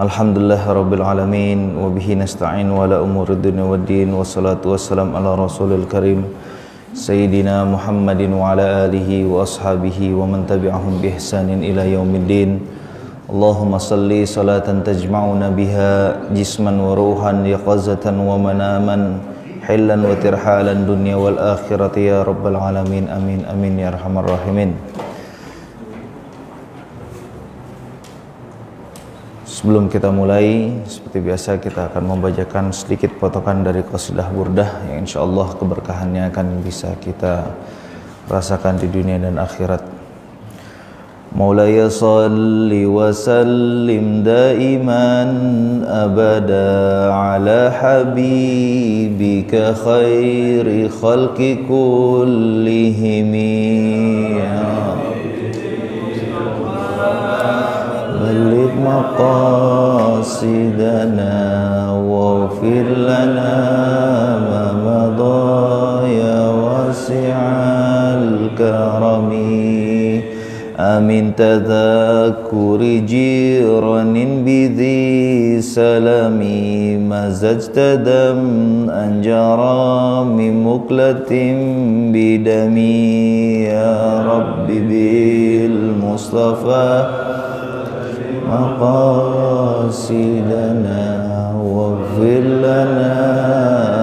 Alhamdulillahirabbil alamin wa bihi nasta'in wa ala umuri dunya waddin wassalatu wassalam ala rasulil karim sayyidina Muhammadin wa ala alihi wa ashabihi wa man tabi'ahum bi ihsanin ila yaumiddin. Allahumma salli salatan tajma'una biha jisman wa ruhan yaqazatan wa manaman hillan wa tirhalan dunya wal akhirati ya rabbal alamin. Amin amin ya arhamar rahimin. Sebelum kita mulai, seperti biasa kita akan membacakan sedikit potongan dari qasidah burdah yang insyaallah keberkahannya akan bisa kita rasakan di dunia dan akhirat. Maulaya salli wa sallim daiman abada ala habibika khairi khalqi kullihim بلغ مقاصدنا واغفر لنا ما مضى يا واسع الكرم آمين تذكر جيران بذي سلام مزجت دم أنجرى من مقلة بدمي يا رب بالمصطفى مقاصدنا واغفر لنا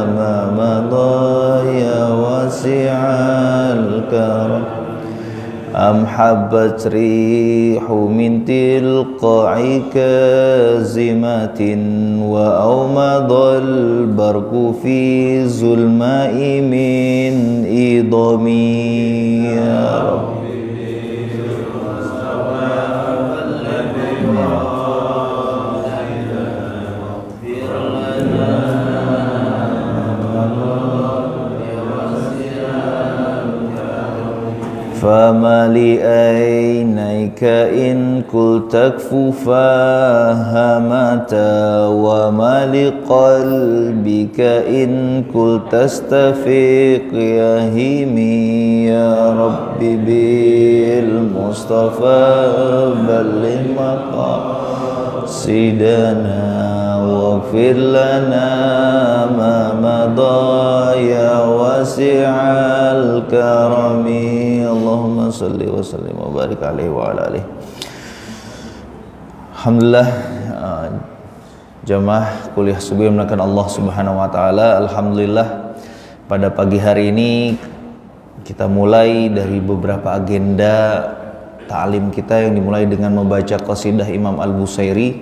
ما مضى يا واسع الكرم أم حبت ريح من تلقاع كازمة وأومض البرق في ظلماء من إضمي يا رب فما لعينيك إن قلت تكف فهمتا وما لقلبك إن قلت تستفيق يهيمي يا رب بالمصطفى بلغ مقاصدنا واغفر لنا ما مضى يا واسع الكرم Allahumma salli wa sallim wa barik alaihi wa ala alihi. Alhamdulillah, jamaah kuliah subuh yang dimuliakan Allah Subhanahu wa taala. Alhamdulillah pada pagi hari ini kita mulai dari beberapa agenda ta'lim kita yang dimulai dengan membaca qasidah Imam Al-Busairi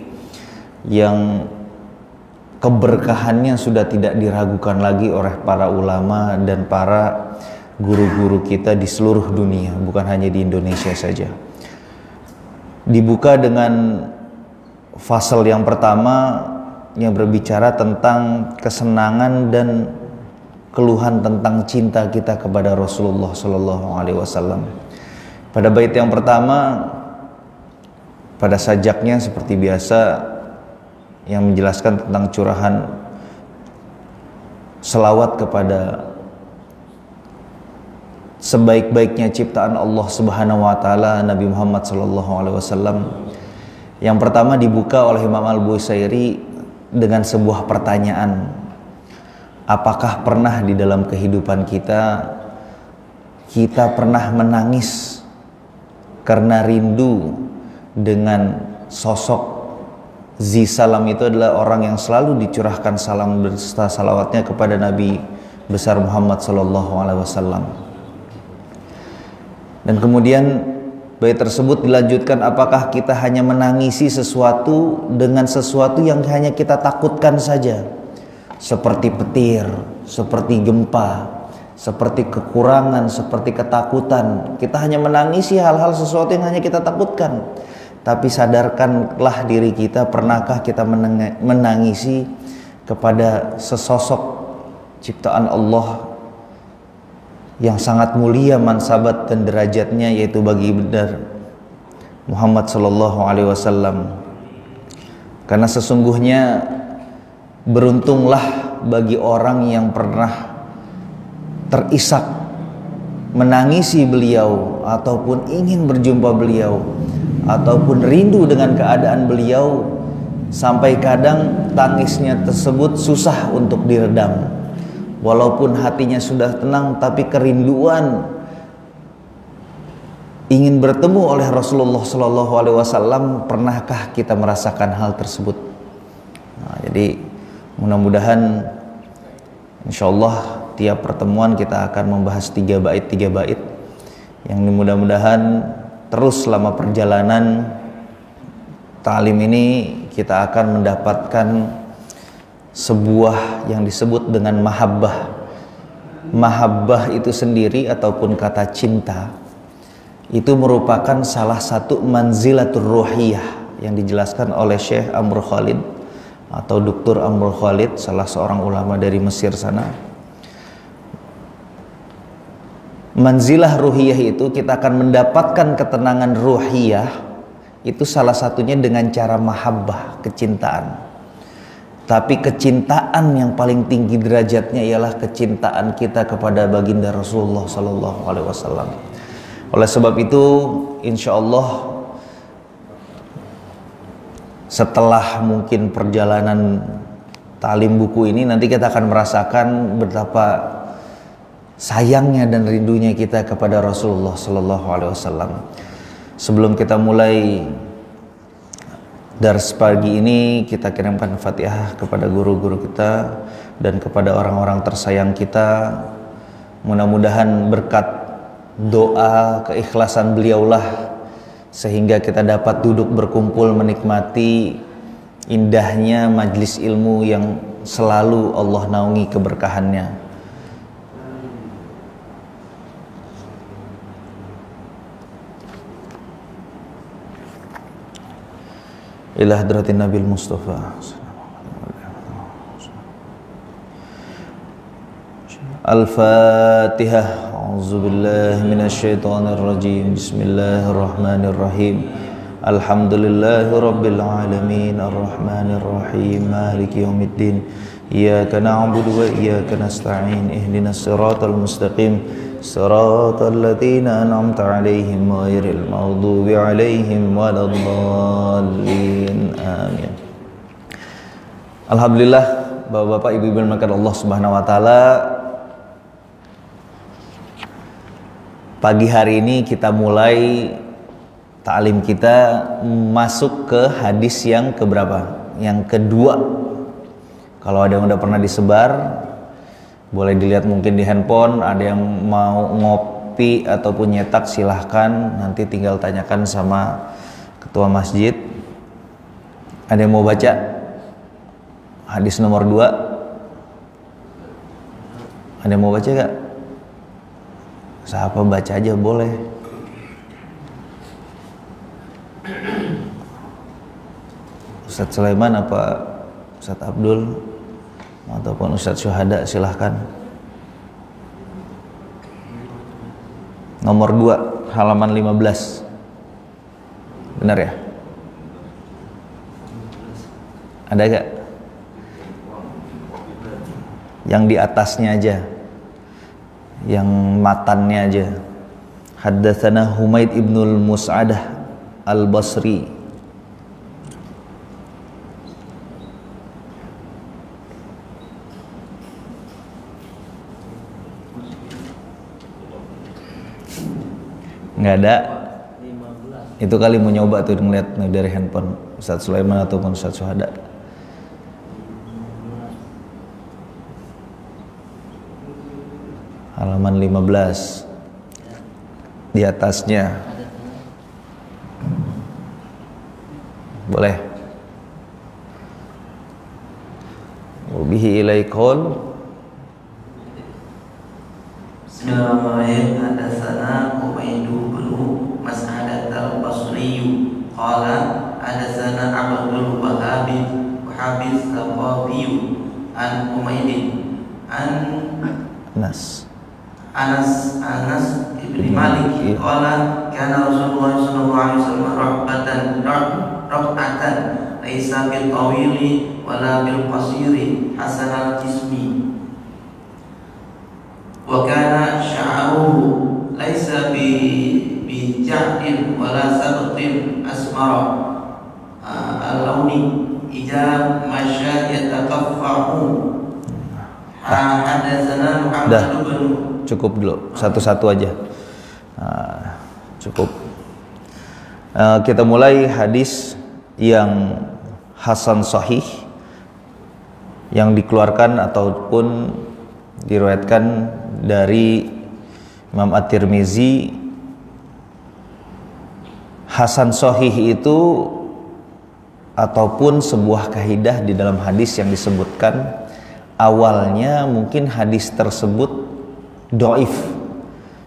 yang keberkahannya sudah tidak diragukan lagi oleh para ulama dan para guru-guru kita di seluruh dunia, bukan hanya di Indonesia saja. Dibuka dengan fasal yang pertama yang berbicara tentang kesenangan dan keluhan tentang cinta kita kepada Rasulullah Sallallahu Alaihi Wasallam. Pada bait yang pertama, pada sajaknya seperti biasa yang menjelaskan tentang curahan selawat kepada sebaik-baiknya ciptaan Allah Subhanahu wa taala, Nabi Muhammad sallallahu alaihi wasallam. Yang pertama dibuka oleh Imam Al-Busairi dengan sebuah pertanyaan. Apakah pernah di dalam kehidupan kita pernah menangis karena rindu dengan sosok Zi Salam? Itu adalah orang yang selalu dicurahkan salam berserta salawatnya kepada Nabi besar Muhammad sallallahu alaihi wasallam. Dan kemudian bait tersebut dilanjutkan, apakah kita hanya menangisi sesuatu dengan sesuatu yang hanya kita takutkan saja, seperti petir, seperti gempa, seperti kekurangan, seperti ketakutan. Kita hanya menangisi hal-hal sesuatu yang hanya kita takutkan. Tapi sadarkanlah diri kita, pernahkah kita menangisi kepada sesosok ciptaan Allah yang sangat mulia mansabat dan derajatnya, yaitu bagi benar Muhammad sallallahu alaihi wasallam. Karena sesungguhnya beruntunglah bagi orang yang pernah terisak menangisi beliau, ataupun ingin berjumpa beliau, ataupun rindu dengan keadaan beliau sampai kadang tangisnya tersebut susah untuk diredam. Walaupun hatinya sudah tenang, tapi kerinduan ingin bertemu oleh Rasulullah Shallallahu Alaihi Wasallam. Pernahkah kita merasakan hal tersebut? Nah, jadi mudah-mudahan insya Allah tiap pertemuan kita akan membahas 3 bait yang mudah-mudahan terus selama perjalanan ta'lim ini kita akan mendapatkan sebuah yang disebut dengan mahabbah. Mahabbah itu sendiri ataupun kata cinta itu merupakan salah satu manzilatur ruhiyah yang dijelaskan oleh Syekh Amr Khalid atau Dr. Amr Khalid, salah seorang ulama dari Mesir sana. Manzilah ruhiyah itu kita akan mendapatkan ketenangan ruhiyah itu salah satunya dengan cara mahabbah, kecintaan. Tapi kecintaan yang paling tinggi derajatnya ialah kecintaan kita kepada baginda Rasulullah Sallallahu Alaihi Wasallam. Oleh sebab itu, insya Allah setelah mungkin perjalanan ta'lim buku ini, nanti kita akan merasakan betapa sayangnya dan rindunya kita kepada Rasulullah Sallallahu Alaihi Wasallam. Sebelum kita mulai dars pagi ini, kita kirimkan Fatihah kepada guru-guru kita dan kepada orang-orang tersayang kita. Mudah-mudahan berkat doa keikhlasan beliaulah sehingga kita dapat duduk berkumpul menikmati indahnya majlis ilmu yang selalu Allah naungi keberkahannya. Ila hadratin Nabil Mustafa. Al-Fatihah. A'udzubillahi minasyaitonir rajim. Bismillahirrahmanirrahim. Alhamdulillahi rabbil alamin arrahmanir rahim maliki yaumiddin. Iyyaka na'budu wa iyyaka nasta'in. Ihdinas siratal mustaqim. Siratal ladzina an'amta 'alaihim ghairil maghdubi 'alaihim waladdallin. Amin. Alhamdulillah, Bapak-bapak, Ibu-ibu yang dimuliakan Allah Subhanahu wa taala. Pagi hari ini kita mulai ta'lim kita masuk ke hadis yang keberapa? Yang kedua. Kalau ada yang udah pernah disebar, boleh dilihat mungkin di handphone. Ada yang mau ngopi ataupun nyetak, silahkan. Nanti tinggal tanyakan sama ketua masjid. Ada yang mau baca hadis nomor 2? Ada yang mau baca gak? Siapa baca aja boleh. Ustadz Sulaiman apa Ustadz Abdul ataupun Ustadz Syuhada, silahkan. Nomor 2 halaman 15. Benar ya? Ada gak? Yang di atasnya aja, yang matannya aja. Haddatsana Humaid ibnul Mus'adah al-Basri. Nggak ada. Itu kali mau nyoba tuh ngeliat dari handphone Ustadz Sulaiman ataupun Ustadz Syuhada. Halaman 15 di atasnya. Boleh. Wabihi ilaikul. Bismillahirrahmanirrahim. Hadatsana Ubaidul bin Mas'adat al-Basri qala hadatsana Abdul Wahhab Thaqafi an Umaydin an Anas ibn Malik qala kana Rasulullah sallallahu alaihi wasallam rak'atan laisa bil tawili wala bil qasiri hasanal jismi wa kana sya'ruhu laisa bi ja'din wala sabtin asmara al-launi Hadatsana Dah. Muhammad bin Cukup dulu, satu-satu aja. Cukup. Kita mulai hadis yang hasan sahih yang dikeluarkan ataupun diriwayatkan dari Imam At-Tirmizi. Hasan sahih itu ataupun sebuah kaidah di dalam hadis yang disebutkan, awalnya mungkin hadis tersebut doif,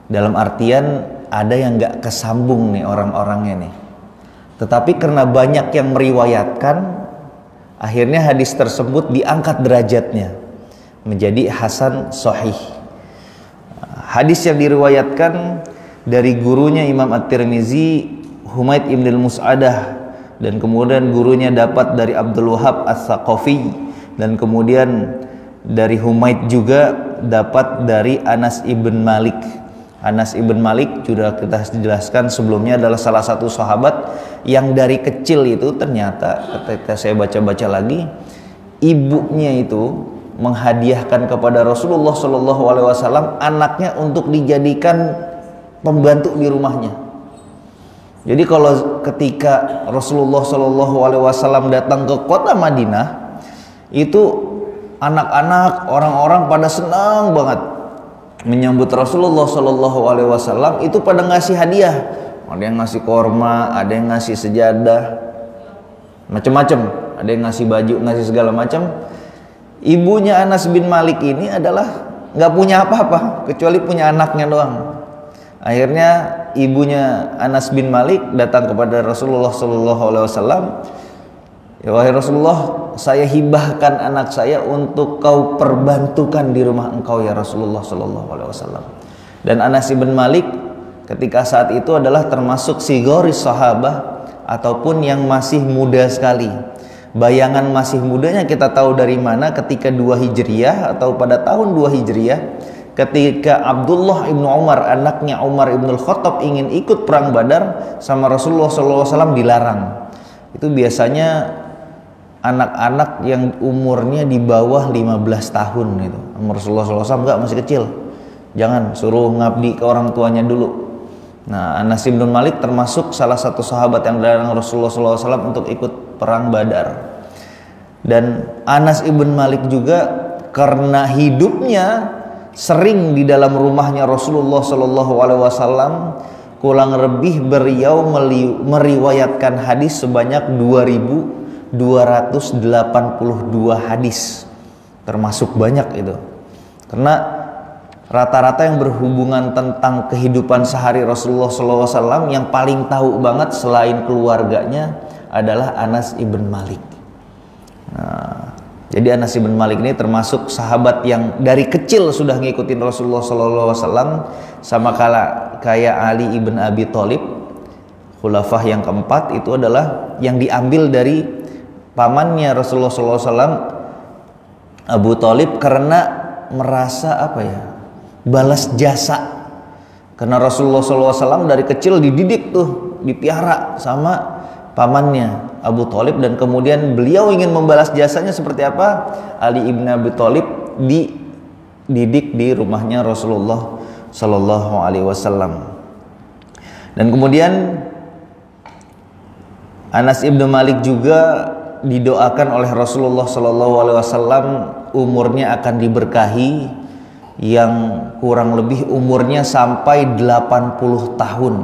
dalam artian ada yang gak kesambung nih orang-orangnya nih, tetapi karena banyak yang meriwayatkan, akhirnya hadis tersebut diangkat derajatnya menjadi hasan sahih. Hadis yang diriwayatkan dari gurunya Imam At-Tirmizi, Humaid ibn al-Mus'adah, dan kemudian gurunya dapat dari Abdul Wahab As-Saqafi, dan kemudian dari Humaid juga dapat dari Anas ibn Malik. Anas ibn Malik sudah kita jelaskan sebelumnya adalah salah satu sahabat yang dari kecil itu ternyata ketika saya baca-baca lagi, ibunya itu menghadiahkan kepada Rasulullah SAW anaknya untuk dijadikan pembantu di rumahnya. Jadi kalau ketika Rasulullah SAW datang ke kota Madinah, itu anak-anak, orang-orang pada senang banget menyambut Rasulullah SAW. Itu pada ngasih hadiah, ada yang ngasih korma, ada yang ngasih sejadah, macam-macam, ada yang ngasih baju, ngasih segala macam. Ibunya Anas bin Malik ini adalah nggak punya apa-apa kecuali punya anaknya doang. Akhirnya ibunya Anas bin Malik datang kepada Rasulullah SAW. Ya wahai Rasulullah, saya hibahkan anak saya untuk kau perbantukan di rumah engkau ya Rasulullah SAW. Dan Anas bin Malik ketika saat itu adalah termasuk sigoris sahabah ataupun yang masih muda sekali. Bayangan masih mudanya kita tahu dari mana, ketika 2 Hijriah atau pada tahun 2 Hijriah, ketika Abdullah ibnu Umar, anaknya Umar ibn al-Khattab, ingin ikut perang Badar sama Rasulullah SAW, dilarang. Itu biasanya anak-anak yang umurnya di bawah 15 tahun gitu. Rasulullah SAW enggak, masih kecil, jangan, suruh ngabdi ke orang tuanya dulu. Nah, Anas bin Malik termasuk salah satu sahabat yang dilarang Rasulullah SAW untuk ikut perang Badar. Dan Anas ibn Malik juga karena hidupnya sering di dalam rumahnya Rasulullah SAW, kurang lebih beliau meriwayatkan hadis sebanyak 2282 hadis, termasuk banyak itu. Karena rata-rata yang berhubungan tentang kehidupan sehari Rasulullah SAW yang paling tahu banget selain keluarganya adalah Anas ibn Malik. Nah, jadi Anas ibn Malik ini termasuk sahabat yang dari kecil sudah ngikutin Rasulullah SAW, sama kayak Ali ibn Abi Thalib, khulafah yang keempat, itu adalah yang diambil dari pamannya Rasulullah SAW, Abu Thalib, karena merasa balas jasa. Karena Rasulullah SAW dari kecil dididik tuh, dipiara sama pamannya Abu Thalib, dan kemudian beliau ingin membalas jasanya seperti apa? Ali ibn Abi Thalib dididik di rumahnya Rasulullah SAW. Dan kemudian Anas ibn Malik juga didoakan oleh Rasulullah SAW umurnya akan diberkahi, yang kurang lebih umurnya sampai 80 tahun.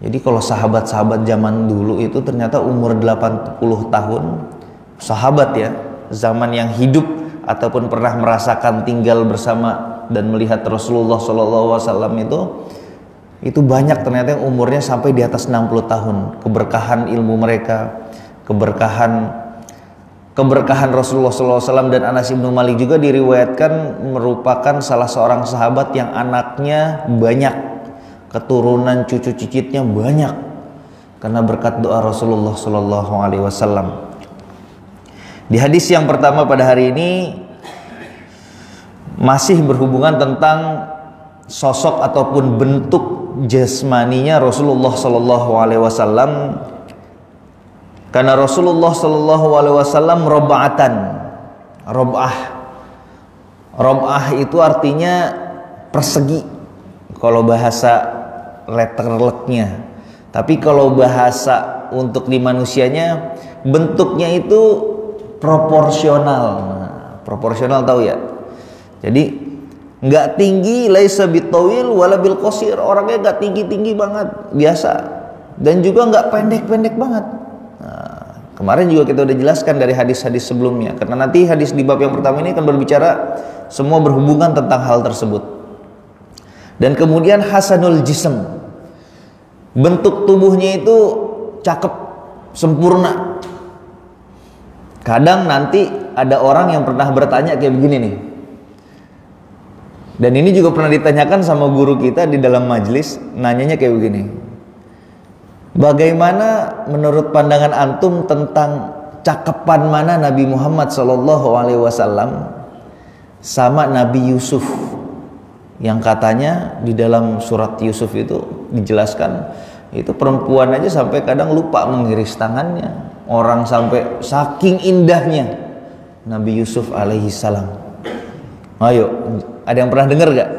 Jadi kalau sahabat-sahabat zaman dulu itu ternyata umur 80 tahun, sahabat ya, zaman yang hidup ataupun pernah merasakan tinggal bersama dan melihat Rasulullah SAW itu banyak ternyata yang umurnya sampai di atas 60 tahun. Keberkahan ilmu mereka, keberkahan Rasulullah SAW. Dan Anas bin Malik juga diriwayatkan merupakan salah seorang sahabat yang anaknya banyak, keturunan cucu cicitnya banyak, karena berkat doa Rasulullah SAW. Di hadis yang pertama pada hari ini masih berhubungan tentang sosok ataupun bentuk jasmaninya Rasulullah SAW. Karena Rasulullah SAW rob'ah Rom'ah itu artinya persegi kalau bahasa letterleknya. Tapi kalau bahasa untuk di manusianya, bentuknya itu proporsional. Nah, proporsional tahu ya? Jadi nggak tinggi, laisa bitawil wala bil qasir. Orangnya nggak tinggi-tinggi banget, biasa. Dan juga nggak pendek-pendek banget. Nah, kemarin juga kita udah jelaskan dari hadis-hadis sebelumnya. Karena nanti hadis di bab yang pertama ini akan berbicara semua berhubungan tentang hal tersebut. Dan kemudian hasanul jism, bentuk tubuhnya itu cakep, sempurna. Kadang nanti ada orang yang pernah bertanya kayak begini nih. Dan ini juga pernah ditanyakan sama guru kita di dalam majelis, nanyanya kayak begini. Bagaimana menurut pandangan antum tentang cakepan mana Nabi Muhammad SAW sama Nabi Yusuf, yang katanya di dalam surat Yusuf itu dijelaskan itu perempuan aja sampai kadang lupa mengiris tangannya. Orang sampai saking indahnya Nabi Yusuf alaihissalam. Ayo, ada yang pernah dengar gak?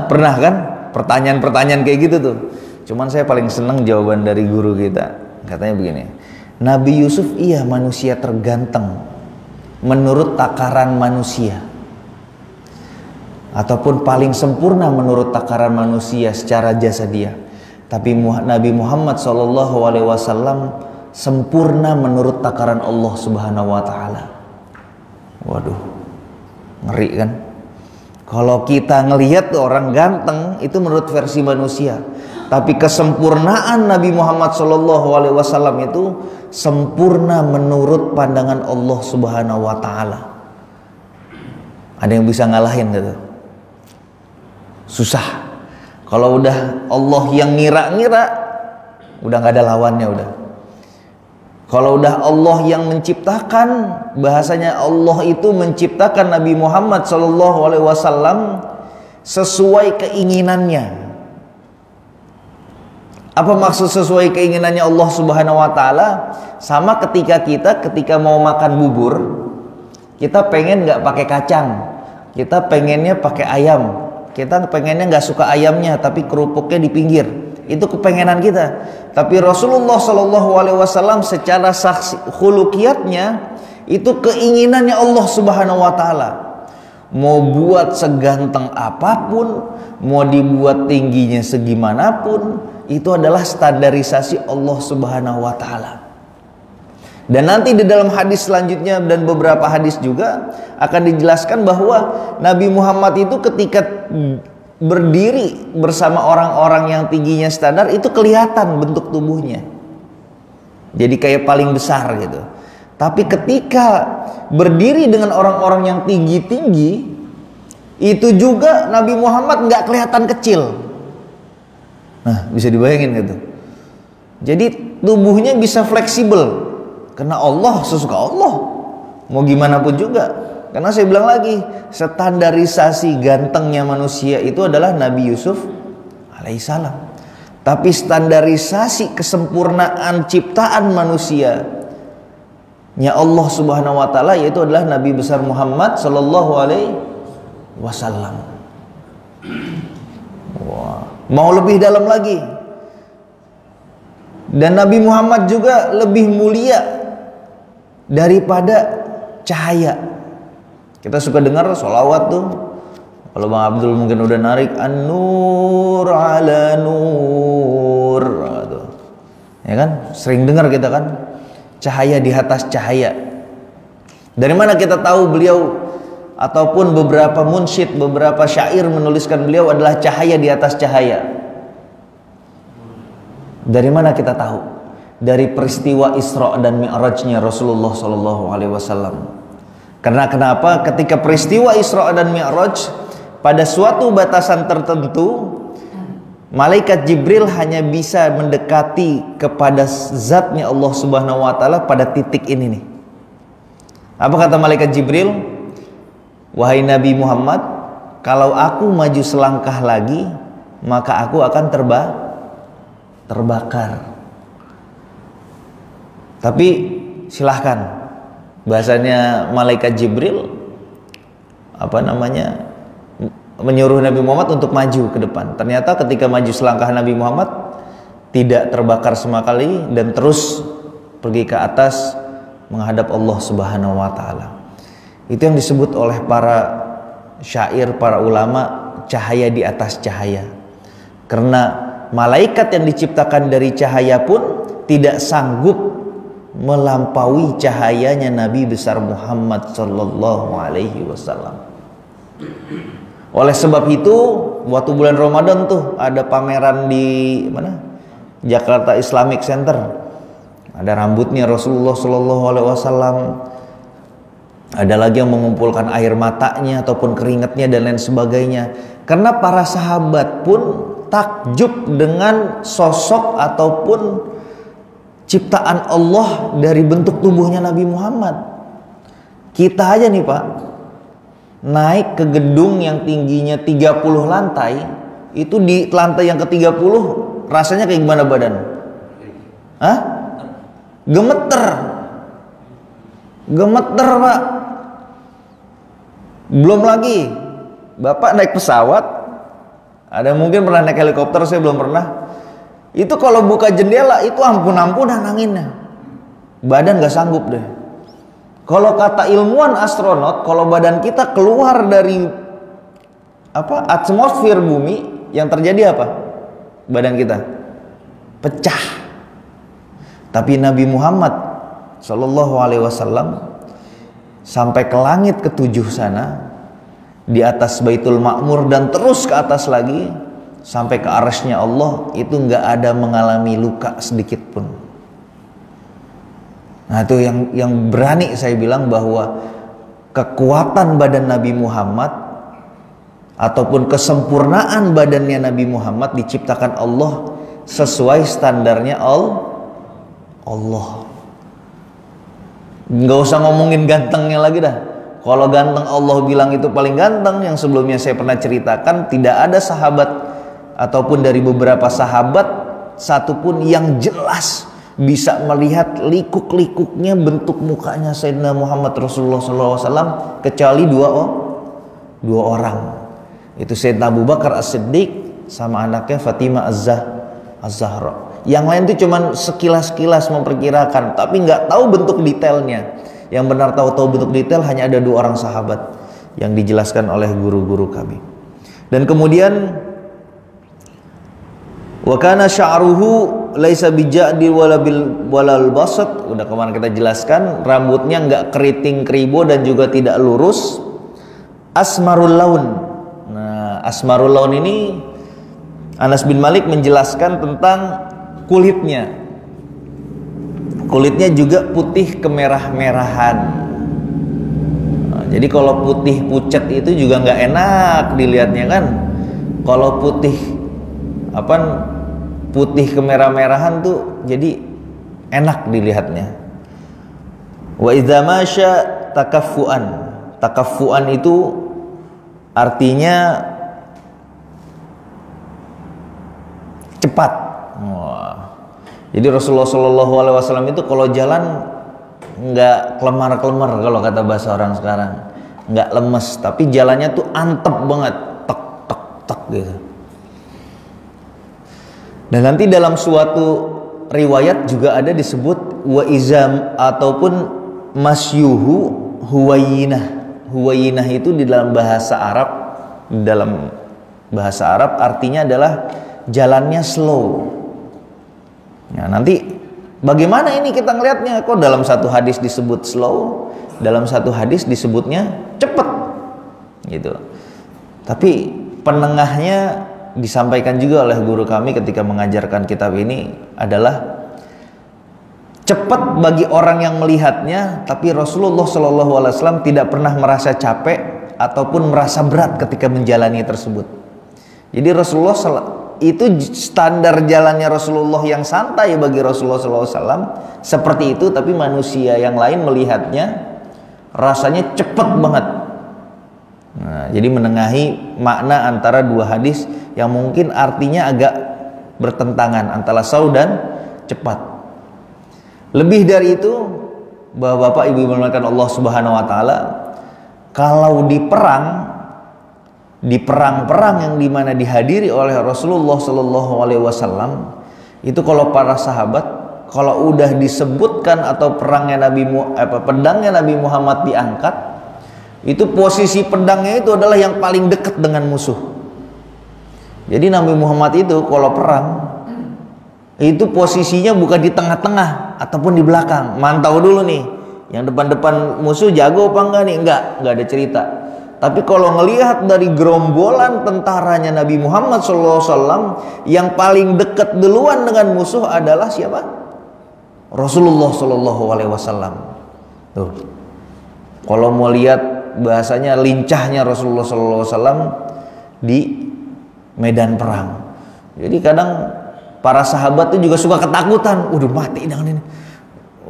Pernah kan? Pertanyaan-pertanyaan kayak gitu tuh. Cuman saya paling seneng jawaban dari guru kita. Katanya begini, Nabi Yusuf iya manusia terganteng menurut takaran manusia, ataupun paling sempurna menurut takaran manusia secara jasadiah. Tapi Nabi Muhammad SAW sempurna menurut takaran Allah Subhanahu wa Ta'ala. Waduh, ngeri kan? Kalau kita ngelihat orang ganteng itu menurut versi manusia, tapi kesempurnaan Nabi Muhammad SAW itu sempurna menurut pandangan Allah Subhanahu wa Ta'ala. Ada yang bisa ngalahin gitu? Susah. Kalau udah Allah yang ngira-ngira, udah nggak ada lawannya udah. Kalau udah Allah yang menciptakan, bahasanya Allah itu menciptakan Nabi Muhammad SAW sesuai keinginannya. Apa maksud sesuai keinginannya Allah Subhanahu wa Ta'ala? Sama ketika mau makan bubur, kita pengen nggak pakai kacang, kita pengennya pakai ayam. Kita pengennya nggak suka ayamnya, tapi kerupuknya di pinggir. Itu kepengenan kita. Tapi Rasulullah SAW secara khuluqiyatnya itu keinginannya Allah Subhanahu wa Ta'ala. Mau buat seganteng apapun, mau dibuat tingginya segimanapun, itu adalah standarisasi Allah Subhanahu wa Ta'ala. Dan nanti di dalam hadis selanjutnya dan beberapa hadis juga akan dijelaskan bahwa Nabi Muhammad itu ketika berdiri bersama orang-orang yang tingginya standar itu kelihatan bentuk tubuhnya. Jadi kayak paling besar gitu. Tapi ketika berdiri dengan orang-orang yang tinggi-tinggi, itu juga Nabi Muhammad nggak kelihatan kecil. Nah, bisa dibayangin gitu. Jadi tubuhnya bisa fleksibel. Karena Allah sesuka Allah, mau gimana pun juga. Karena saya bilang lagi, standarisasi gantengnya manusia itu adalah Nabi Yusuf alaihissalam. Tapi standarisasi kesempurnaan ciptaan manusia nya Allah Subhanahu wa Ta'ala yaitu adalah Nabi besar Muhammad Sallallahu Alaihi Wasallam. Mau lebih dalam lagi, dan Nabi Muhammad juga lebih mulia daripada cahaya. Kita suka dengar sholawat tuh, kalau Bang Abdul mungkin udah narik an-nur ala nur gitu. Ya kan, sering dengar kita kan, cahaya di atas cahaya. Dari mana kita tahu beliau ataupun beberapa munsyid, beberapa syair menuliskan beliau adalah cahaya di atas cahaya? Dari mana kita tahu? Dari peristiwa Isra dan Mi'rajnya Rasulullah SAW. Karena kenapa? Ketika peristiwa Isra dan Mi'raj, pada suatu batasan tertentu, malaikat Jibril hanya bisa mendekati kepada zatnya Allah Subhanahu wa Ta'ala pada titik ini nih. Apa kata malaikat Jibril? Wahai Nabi Muhammad, kalau aku maju selangkah lagi, maka aku akan terbakar. Tapi silahkan, bahasanya malaikat Jibril, menyuruh Nabi Muhammad untuk maju ke depan. Ternyata ketika maju selangkah, Nabi Muhammad tidak terbakar sama kali dan terus pergi ke atas menghadap Allah Subhanahu wa taala. Itu yang disebut oleh para syair, para ulama, cahaya di atas cahaya. Karena malaikat yang diciptakan dari cahaya pun tidak sanggup melampaui cahayanya Nabi besar Muhammad sallallahu alaihi wasallam. Oleh sebab itu, waktu bulan Ramadan tuh ada pameran di mana? Jakarta Islamic Center. Ada rambutnya Rasulullah sallallahu alaihi wasallam. Ada lagi yang mengumpulkan air matanya ataupun keringatnya dan lain sebagainya. Karena para sahabat pun takjub dengan sosok ataupun ciptaan Allah dari bentuk tubuhnya Nabi Muhammad. Kita aja nih Pak, naik ke gedung yang tingginya 30 lantai, itu di lantai yang ke-30 rasanya kayak gimana badan? Hah? Gemeter. Gemeter Pak. Belum lagi Bapak naik pesawat, ada mungkin pernah naik helikopter, saya belum pernah. Itu kalau buka jendela itu ampun-ampunan anginnya. Badan gak sanggup deh. Kalau kata ilmuwan astronot, kalau badan kita keluar dari atmosfer bumi, yang terjadi apa? Badan kita pecah. Tapi Nabi Muhammad Sallallahu Alaihi Wasallam sampai ke langit ke-7 sana, di atas Baitul Ma'mur dan terus ke atas lagi sampai ke arsy-Nya Allah, itu nggak ada mengalami luka sedikit pun. Nah itu yang berani saya bilang bahwa kekuatan badan Nabi Muhammad ataupun kesempurnaan badannya Nabi Muhammad diciptakan Allah sesuai standarnya Allah. Nggak usah ngomongin gantengnya lagi dah. Kalau ganteng Allah bilang itu paling ganteng, yang sebelumnya saya pernah ceritakan, tidak ada sahabat ataupun dari beberapa sahabat satupun yang jelas bisa melihat likuk-likuknya bentuk mukanya Sayyidina Muhammad Rasulullah SAW kecuali dua orang. Itu Sayyidina Abu Bakar As-Siddiq sama anaknya Fatimah Az-Zahra. Yang lain itu cuman sekilas-kilas memperkirakan, tapi nggak tahu bentuk detailnya. Yang benar tahu bentuk detail hanya ada 2 orang sahabat yang dijelaskan oleh guru-guru kami. Dan kemudian wa kana sya'ruhu laisa bija'di walal basat. Udah kemarin kita jelaskan, rambutnya nggak keriting keribo dan juga tidak lurus. Asmarul laun. Nah, asmarul laun ini Anas bin Malik menjelaskan tentang kulitnya. Kulitnya juga putih kemerah-merahan. Nah, jadi kalau putih pucat itu juga nggak enak dilihatnya kan. Kalau putih kemerah-merahan tuh jadi enak dilihatnya. Wa idza masya takaffuan. Takaffuan itu artinya cepat. Wah. Jadi Rasulullah Shallallahu Alaihi Wasallam itu kalau jalan nggak kelemar-kelemar, kalau kata bahasa orang sekarang, nggak lemes, tapi jalannya tuh antep banget, tek tek tek gitu. Dan nanti dalam suatu riwayat juga ada disebut wa izam ataupun masyuhu huwayinah. Huwayinah itu di dalam bahasa Arab artinya adalah jalannya slow. Nah, nanti bagaimana ini kita ngelihatnya? Kok dalam satu hadis disebut slow, dalam satu hadis disebutnya cepat gitu. Tapi penengahnya disampaikan juga oleh guru kami ketika mengajarkan kitab ini adalah cepat bagi orang yang melihatnya, tapi Rasulullah SAW tidak pernah merasa capek ataupun merasa berat ketika menjalani tersebut. Jadi Rasulullah itu standar jalannya Rasulullah yang santai bagi Rasulullah SAW seperti itu, tapi manusia yang lain melihatnya rasanya cepat banget. Nah, jadi menengahi makna antara 2 hadis yang mungkin artinya agak bertentangan antara slow dan cepat. Lebih dari itu, Bapak-bapak, Ibu-ibu dimulakan Allah Subhanahu wa taala, kalau di perang-perang yang dimana dihadiri oleh Rasulullah Shallallahu Alaihi Wasallam itu, kalau para sahabat kalau udah disebutkan atau pedangnya Nabi Muhammad diangkat, itu posisi pedangnya itu adalah yang paling dekat dengan musuh. Jadi Nabi Muhammad itu kalau perang itu posisinya bukan di tengah-tengah ataupun di belakang. Mantau dulu nih, yang depan-depan musuh jago apa enggak nih? Enggak ada cerita. Tapi kalau ngelihat dari gerombolan tentaranya Nabi Muhammad SAW, yang paling dekat duluan dengan musuh adalah siapa? Rasulullah SAW. Tuh. Kalau mau lihat bahasanya lincahnya Rasulullah SAW di medan perang. Jadi kadang para sahabat itu juga suka ketakutan. Udah mati dengan ini.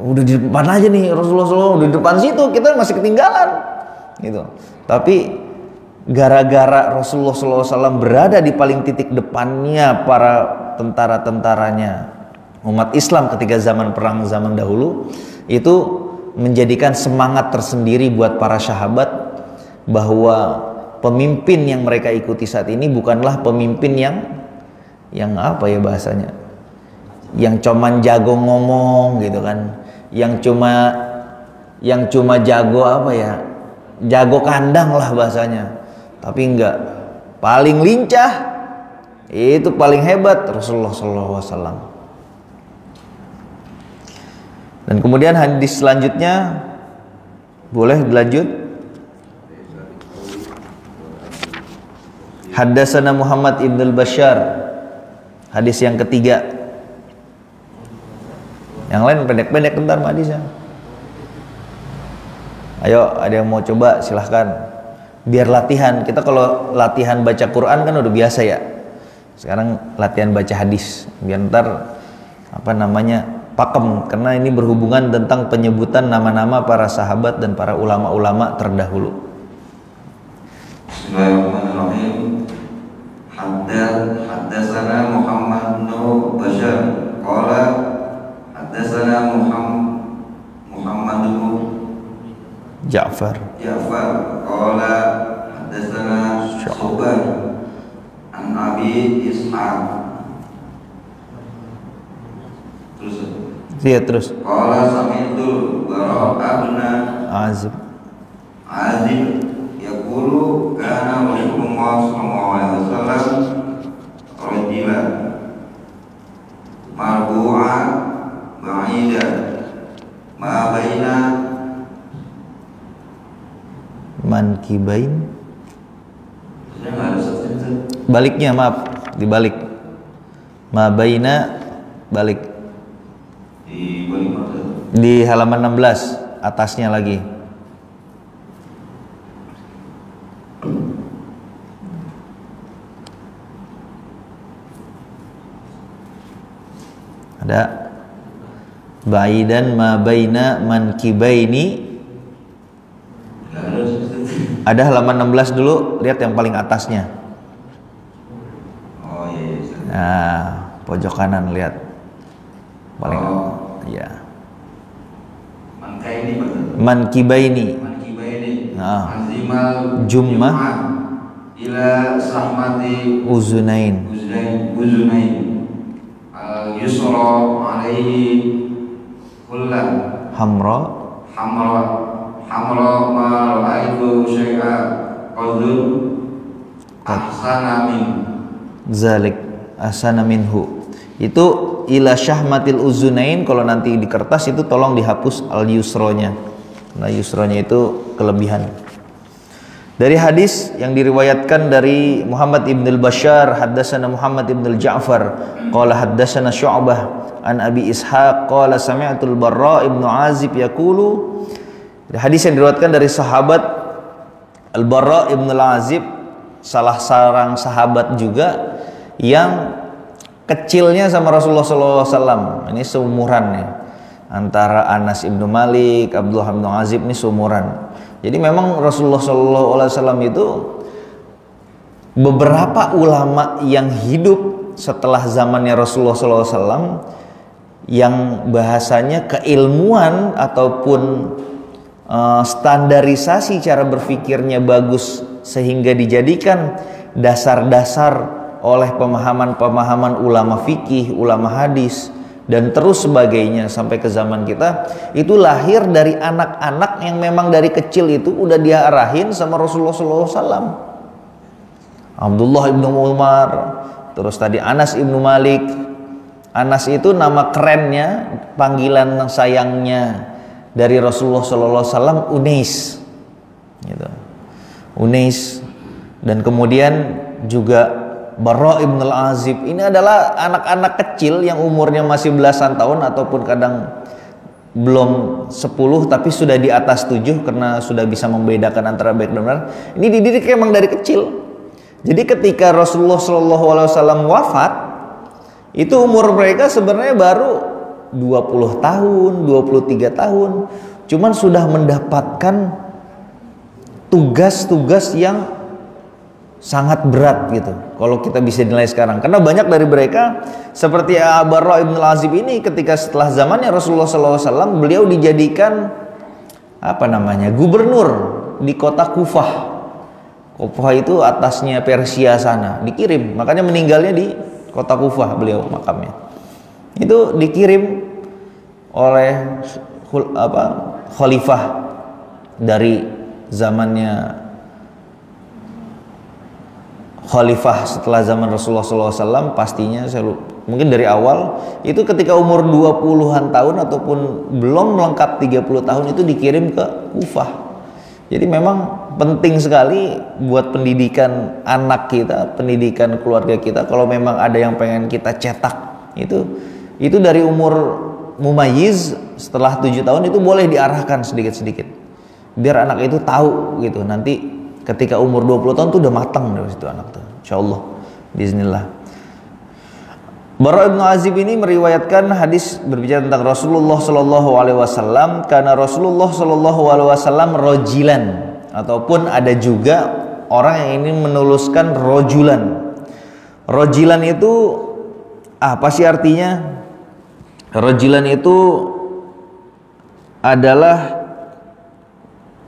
Udah di depan aja nih Rasulullah SAW, udah di depan situ, kita masih ketinggalan. Gitu. Tapi gara-gara Rasulullah SAW berada di paling titik depannya para tentara-tentaranya umat Islam ketika zaman perang zaman dahulu, itu menjadikan semangat tersendiri buat para sahabat bahwa pemimpin yang mereka ikuti saat ini bukanlah pemimpin yang apa ya bahasanya, yang cuman jago ngomong gitu kan, yang cuma jago apa ya, jago kandang lah bahasanya, tapi enggak, paling lincah itu paling hebat Rasulullah SAW. Dan kemudian hadis selanjutnya, boleh dilanjut. Haddatsana Muhammad ibn al-Bashar, hadis yang ketiga. Yang lain pendek-pendek bentar hadisnya. Ayo, ada yang mau coba silahkan. Biar latihan. Kita kalau latihan baca Quran kan udah biasa ya. Sekarang latihan baca hadis. Biar ntar pakem. Karena ini berhubungan tentang penyebutan nama-nama para sahabat dan para ulama-ulama terdahulu. Bismillahirrahmanirrahim. Haddatsana Muhammad bin Bashar qala haddatsana Muhammad bin Ja'far qala haddatsana Syu'bah an Abi Ishaq. Terus qala sami'tu Bara' bin Azib yaqulu kana Rasulullah sallallahu alaihi wasallam rajulan marbu'a ba'ida ma baina mankibain. Baliknya, maaf, dibalik. Ma baina, balik. Di halaman 16 atasnya lagi. Ada ba'idan ma baina mankibaini. Ada halaman 16 dulu, lihat yang paling atasnya. Oh iya. Nah, pojok kanan lihat. Paling ya. Mankibaini. Nah. Azimal Jummah ila sahmati uzunain. Yusra alaihi kullan Hamra ma ra'aitu syai'a qadun ahsana minhu. Itu ila syahmatil uzunain. Kalau nanti di kertas itu tolong dihapus al yusronya. Nah, yusronya itu kelebihan. Dari hadis yang diriwayatkan dari Muhammad ibn al-Bashar, haddatsana Muhammad ibn al-Ja'far qala haddatsana Syu'bah an Abi Ishaq qala sami'tu al-Bara' ibn Azib yaqulu. Hadis yang diriwayatkan dari sahabat Al-Bara' ibn al-Azib, salah seorang sahabat juga yang kecilnya sama Rasulullah SAW. Ini seumuran ya, antara Anas ibnu Malik, Abdullah bin Azib, ini seumuran. Jadi memang Rasulullah SAW itu beberapa ulama yang hidup setelah zamannya Rasulullah SAW yang bahasanya keilmuan ataupun standarisasi cara berpikirnya bagus sehingga dijadikan dasar-dasar oleh pemahaman-pemahaman ulama fikih, ulama hadis, dan terus sebagainya sampai ke zaman kita, itu lahir dari anak-anak yang memang dari kecil itu udah diarahin sama Rasulullah SAW. Abdullah ibnu Umar, terus tadi Anas ibnu Malik. Anas itu nama kerennya, panggilan sayangnya dari Rasulullah SAW, Unais, gitu. Unais. Dan kemudian juga Barra ibn al-Azib. Ini adalah anak-anak kecil yang umurnya masih belasan tahun ataupun kadang belum 10 tapi sudah di atas 7 karena sudah bisa membedakan antara baik dan benar. Ini dididik emang dari kecil. Jadi ketika Rasulullah SAW wafat, itu umur mereka sebenarnya baru 20 tahun, 23 tahun. Cuman sudah mendapatkan tugas-tugas yang sangat berat gitu kalau kita bisa nilai sekarang, karena banyak dari mereka seperti Barra ibn al-Azib ini ketika setelah zamannya Rasulullah SAW, beliau dijadikan gubernur di kota Kufah. Kufah itu atasnya Persia sana, dikirim, makanya meninggalnya di kota Kufah beliau makamnya. Itu dikirim oleh khalifah dari zamannya khalifah setelah zaman Rasulullah SAW, pastinya mungkin dari awal itu ketika umur 20-an tahun ataupun belum melengkap 30 tahun itu dikirim ke Kufah. Jadi memang penting sekali buat pendidikan anak kita, pendidikan keluarga kita. Kalau memang ada yang pengen kita cetak, itu dari umur mumayyiz setelah 7 tahun itu boleh diarahkan sedikit-sedikit biar anak itu tahu gitu, nanti ketika umur 20 tahun tuh udah matang dari situ anak tuh, insyaallah, bismillah. Barra ibn Azib ini meriwayatkan hadis berbicara tentang Rasulullah Shallallahu Alaihi Wasallam, karena Rasulullah Shallallahu Alaihi Wasallam rojilan, ataupun ada juga orang yang ini menuliskan rojulan. Rojilan itu apa sih artinya? Rojilan itu adalah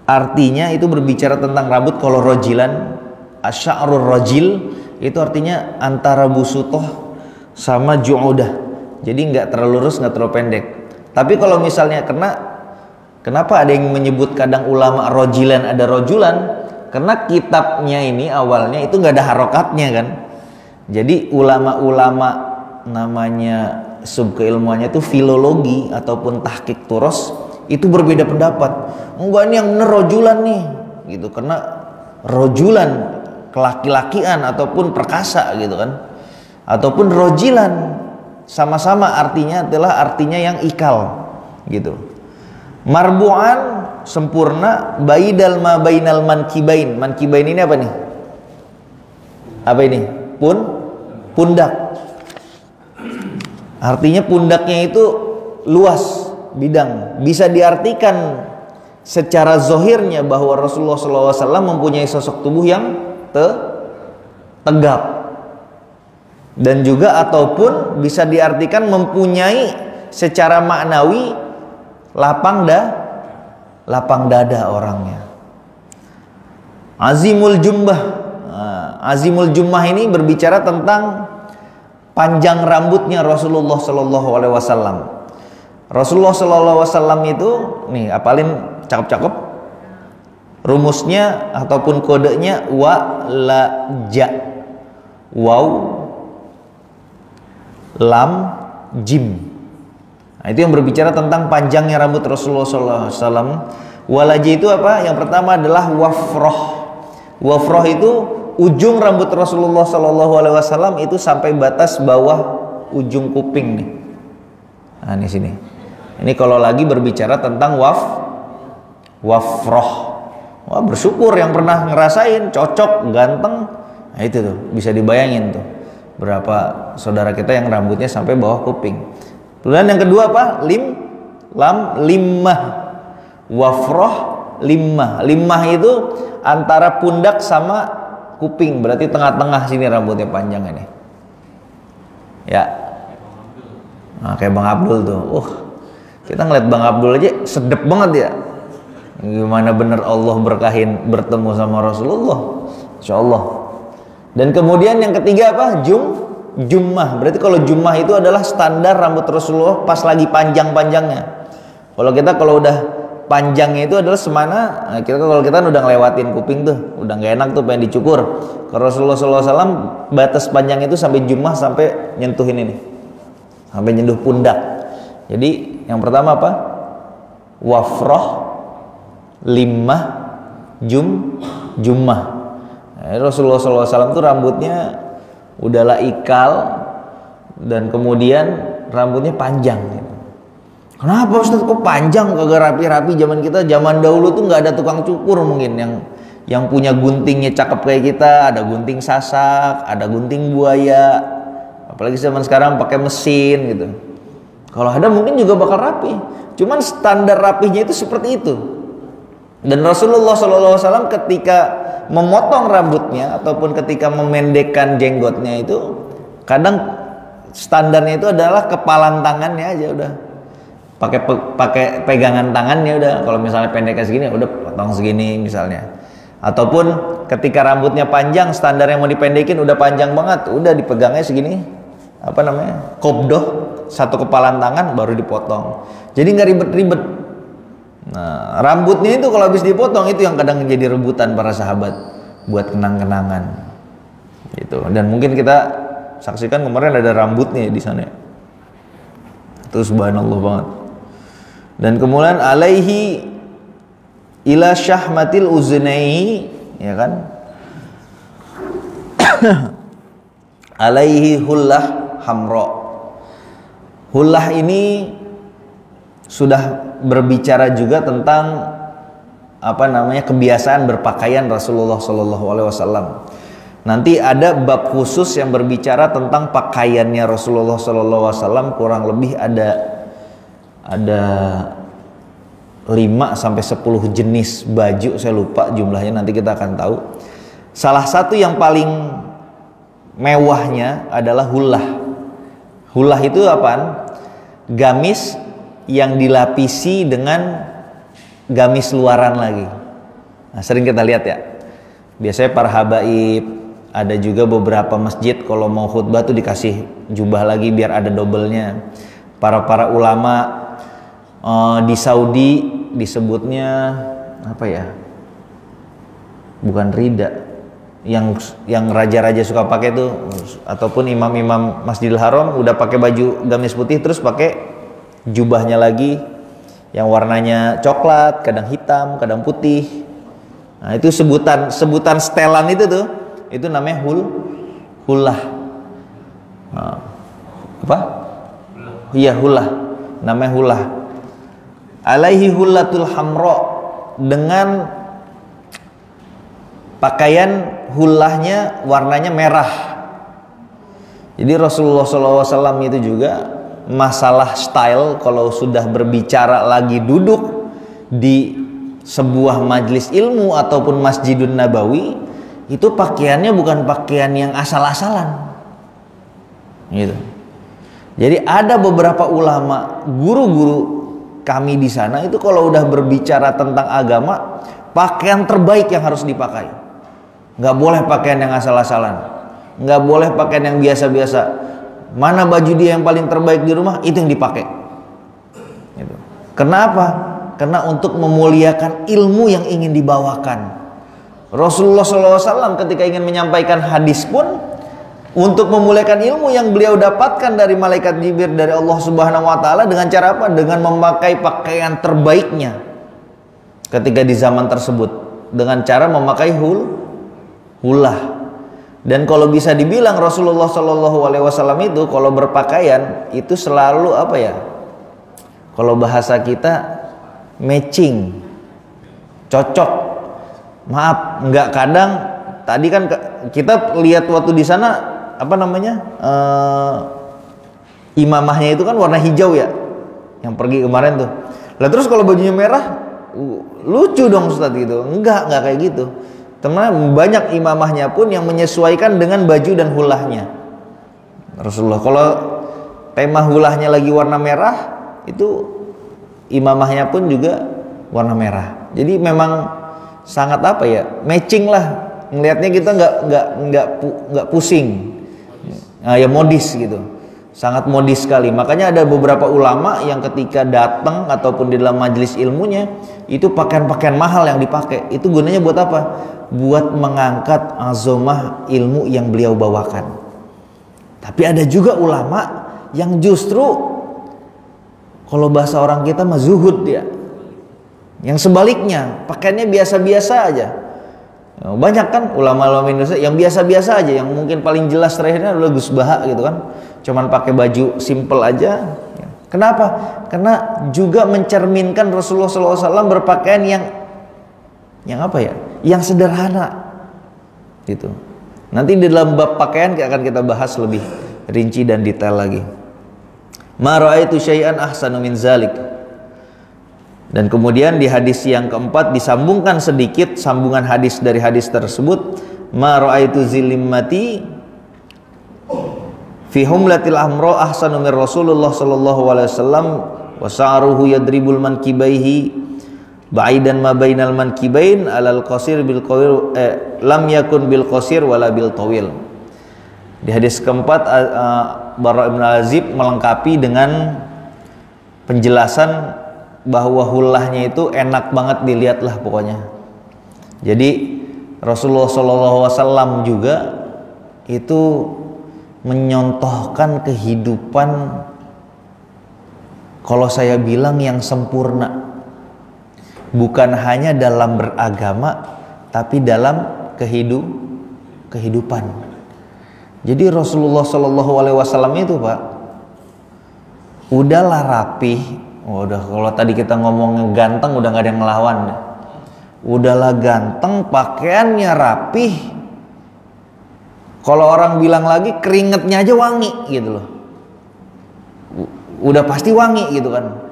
artinya itu berbicara tentang rambut. Kalau rojilan, asy'arur rajil itu artinya antara busutoh sama ju'udah. Jadi nggak terlalu lurus, nggak terlalu pendek. Tapi kalau misalnya kenapa ada yang menyebut kadang ulama rojilan ada rojulan? Karena kitabnya ini awalnya itu nggak ada harokatnya kan. Jadi ulama-ulama namanya subkeilmuannya itu filologi ataupun tahqiq turos itu berbeda pendapat. Enggak, ini yang bener rojulan nih gitu, karena rojulan kelaki-lakian ataupun perkasa gitu kan, ataupun rojilan sama-sama artinya adalah artinya yang ikal gitu. Marbu'an sempurna, baidal ma bainal mankibain. Mankibain ini apa nih? Apa ini? Pundak. Artinya pundaknya itu luas bidang. Bisa diartikan secara zohirnya bahwa Rasulullah SAW mempunyai sosok tubuh yang tegap, dan juga ataupun bisa diartikan mempunyai secara maknawi lapang dada orangnya. Azimul jumbah. Azimul jummah ini berbicara tentang panjang rambutnya Rasulullah SAW. Rasulullah SAW itu nih, apalin cakep-cakep rumusnya ataupun kodenya wa la ja, waw lam jim. Nah, itu yang berbicara tentang panjangnya rambut Rasulullah SAW. Walaja itu apa? Yang pertama adalah wafroh. Wafroh itu ujung rambut Rasulullah SAW itu sampai batas bawah ujung kuping nih. Nah, ini sini. Ini kalau lagi berbicara tentang wafroh. Wah, bersyukur yang pernah ngerasain, cocok, ganteng. Nah, itu tuh bisa dibayangin tuh berapa saudara kita yang rambutnya sampai bawah kuping. Kemudian yang kedua apa? Limmah. Wafroh limmah. Limmah itu antara pundak sama kuping, berarti tengah-tengah sini rambutnya panjang ini. Ya. Nah, kayak Bang Abdul tuh. Kita ngeliat Bang Abdul aja sedep banget ya. Gimana bener Allah berkahin bertemu sama Rasulullah, insya Allah. Dan kemudian yang ketiga apa? Jummah. Berarti kalau jummah itu adalah standar rambut Rasulullah pas lagi panjang-panjangnya. Kalau udah panjangnya itu adalah semana, kalau kita udah ngelewatin kuping tuh, udah nggak enak tuh pengen dicukur. Kalau Rasulullah SAW batas panjang itu sampai jummah, sampai nyentuhin ini, sampai nyentuh pundak. Jadi yang pertama apa? Wafroh, limah, jummah. Rasulullah SAW tuh rambutnya udahlah ikal, dan kemudian rambutnya panjang gitu. Kenapa Ustaz kok panjang, kagak rapi-rapi? Zaman dahulu tuh nggak ada tukang cukur mungkin yang punya guntingnya cakep kayak kita, ada gunting sasak, ada gunting buaya. Apalagi zaman sekarang pakai mesin gitu. Kalau ada mungkin juga bakal rapi. Cuman standar rapihnya itu seperti itu. Dan Rasulullah SAW ketika memotong rambutnya ataupun ketika memendekkan jenggotnya itu, kadang standarnya itu adalah kepalan tangannya aja udah. Pakai pegangan tangannya udah. Kalau misalnya pendeknya segini udah potong segini misalnya. Ataupun ketika rambutnya panjang, standar yang mau dipendekin udah panjang banget, udah dipegangnya segini, apa namanya, kopdoh, satu kepalan tangan baru dipotong. Jadi nggak ribet-ribet. Nah, rambutnya itu kalau habis dipotong itu yang kadang jadi rebutan para sahabat buat kenang-kenangan gitu. Dan mungkin kita saksikan kemarin ada rambutnya di sana. Itu subhanallah banget. Dan kemudian alaihi ila syahmatil uznaihi, ya kan? Alaihi hullah hamra. Hullah ini sudah berbicara juga tentang apa namanya, kebiasaan berpakaian Rasulullah SAW. Nanti ada bab khusus yang berbicara tentang pakaiannya Rasulullah SAW. Kurang lebih ada 5 sampai 10 jenis baju, saya lupa jumlahnya, nanti kita akan tahu. Salah satu yang paling mewahnya adalah hullah. Hullah itu apaan? Gamis yang dilapisi dengan gamis luaran lagi. Nah, sering kita lihat ya. Biasanya para habaib, ada juga beberapa masjid kalau mau khutbah tuh dikasih jubah lagi biar ada doublenya. Para ulama di Saudi disebutnya apa ya? Bukan rida. Yang raja-raja suka pakai tuh, ataupun imam-imam Masjidil Haram udah pakai baju gamis putih terus pakai jubahnya lagi yang warnanya coklat, kadang hitam, kadang putih. Nah, itu sebutan setelan itu tuh, itu namanya hullah. Nah, apa? Iya, hullah. Namanya hullah. Alaihi hullatul hamra, dengan pakaian hullahnya warnanya merah. Jadi Rasulullah SAW itu juga masalah style, kalau sudah berbicara lagi duduk di sebuah majelis ilmu ataupun Masjidun Nabawi, itu pakaiannya bukan pakaian yang asal-asalan gitu. Jadi ada beberapa ulama, guru-guru kami di sana itu kalau udah berbicara tentang agama, pakaian terbaik yang harus dipakai. Nggak boleh pakaian yang asal-asalan, nggak boleh pakaian yang biasa-biasa. Mana baju dia yang paling terbaik di rumah, itu yang dipakai gitu. Kenapa? Karena untuk memuliakan ilmu yang ingin dibawakan. Rasulullah SAW ketika ingin menyampaikan hadis pun, untuk memuliakan ilmu yang beliau dapatkan dari malaikat Jibril dari Allah Subhanahu wa taala, dengan cara apa? Dengan memakai pakaian terbaiknya ketika di zaman tersebut, dengan cara memakai hullah. Dan kalau bisa dibilang Rasulullah SAW itu kalau berpakaian itu selalu apa ya? Kalau bahasa kita matching, cocok. Maaf, nggak kadang. Tadi kan kita lihat waktu di sana apa namanya, imamahnya itu kan warna hijau ya, yang pergi kemarin tuh. Lah terus kalau bajunya merah, lucu dong Ustadz gitu. Enggak kayak gitu. Teman, banyak imamahnya pun yang menyesuaikan dengan baju dan hulahnya Rasulullah. Kalau tema hulahnya lagi warna merah, itu imamahnya pun juga warna merah. Jadi memang sangat apa ya, matching lah. Ngelihatnya kita nggak pusing. Nah, ya modis gitu. Sangat modis sekali. Makanya ada beberapa ulama yang ketika datang ataupun di dalam majelis ilmunya itu pakaian-pakaian mahal yang dipakai. Itu gunanya buat apa? Buat mengangkat azomah ilmu yang beliau bawakan. Tapi ada juga ulama yang justru kalau bahasa orang kita mah zuhud dia. Yang sebaliknya, pakaiannya biasa-biasa aja. Banyak kan ulama-ulama Indonesia yang biasa-biasa aja, yang mungkin paling jelas terakhirnya adalah Gus Baha gitu kan. Cuman pakai baju simple aja. Kenapa? Karena juga mencerminkan Rasulullah SAW berpakaian yang apa ya? Yang sederhana. Gitu. Nanti di dalam bab pakaian akan kita bahas lebih rinci dan detail lagi. Ma ra'aitu syai'an ahsanu min zalik. Dan kemudian di hadis yang keempat disambungkan sedikit sambungan hadis dari hadis tersebut. Ma ra'aitu zilimmati fi humlatil amro ahsanu min Rasulullah sallallahu alaihi wasallam wa sa'ruhu yadribul mankibaihi ba'idan ma bainal mankibain alal qasir bil qawil lam yakun bil qasir wala bil tawil. Di hadis keempat Bara bin Azib melengkapi dengan penjelasan bahwa hulahnya itu enak banget dilihat lah pokoknya. Jadi Rasulullah SAW juga itu menyontohkan kehidupan, kalau saya bilang yang sempurna, bukan hanya dalam beragama tapi dalam kehidupan. Jadi Rasulullah SAW itu Pak udahlah rapih. Udah, kalau tadi kita ngomong ganteng udah nggak ada yang ngelawan. Udahlah ganteng, pakaiannya rapih. Kalau orang bilang lagi keringetnya aja wangi gitu loh. Udah pasti wangi gitu kan.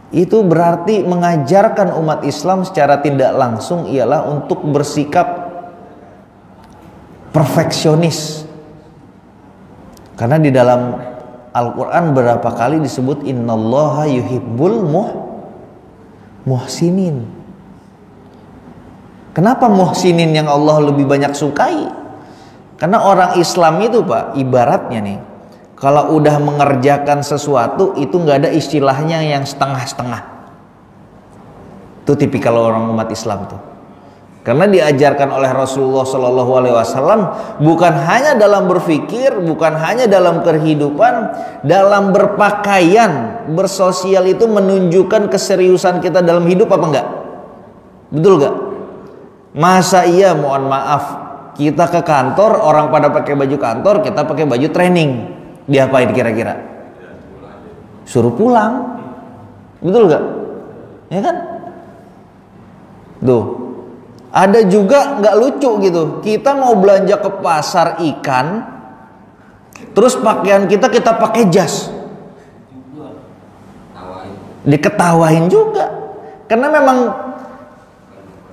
Itu berarti mengajarkan umat Islam secara tidak langsung ialah untuk bersikap perfeksionis. Karena di dalam Al-Quran berapa kali disebut innallaha yuhibbul muhsinin. Kenapa muhsinin yang Allah lebih banyak sukai? Karena orang Islam itu Pak, ibaratnya nih, kalau udah mengerjakan sesuatu itu nggak ada istilahnya yang setengah-setengah. Itu tipikal orang umat Islam tuh. Karena diajarkan oleh Rasulullah SAW bukan hanya dalam berpikir, bukan hanya dalam kehidupan, dalam berpakaian, bersosial itu menunjukkan keseriusan kita dalam hidup apa enggak? Betul enggak? Masa iya mohon maaf kita ke kantor orang pada pakai baju kantor, kita pakai baju training, diapain kira-kira? Suruh pulang, betul enggak? Ya kan? Tuh. Ada juga nggak lucu gitu. Kita mau belanja ke pasar ikan, terus pakaian kita pakai jas, diketawain juga. Karena memang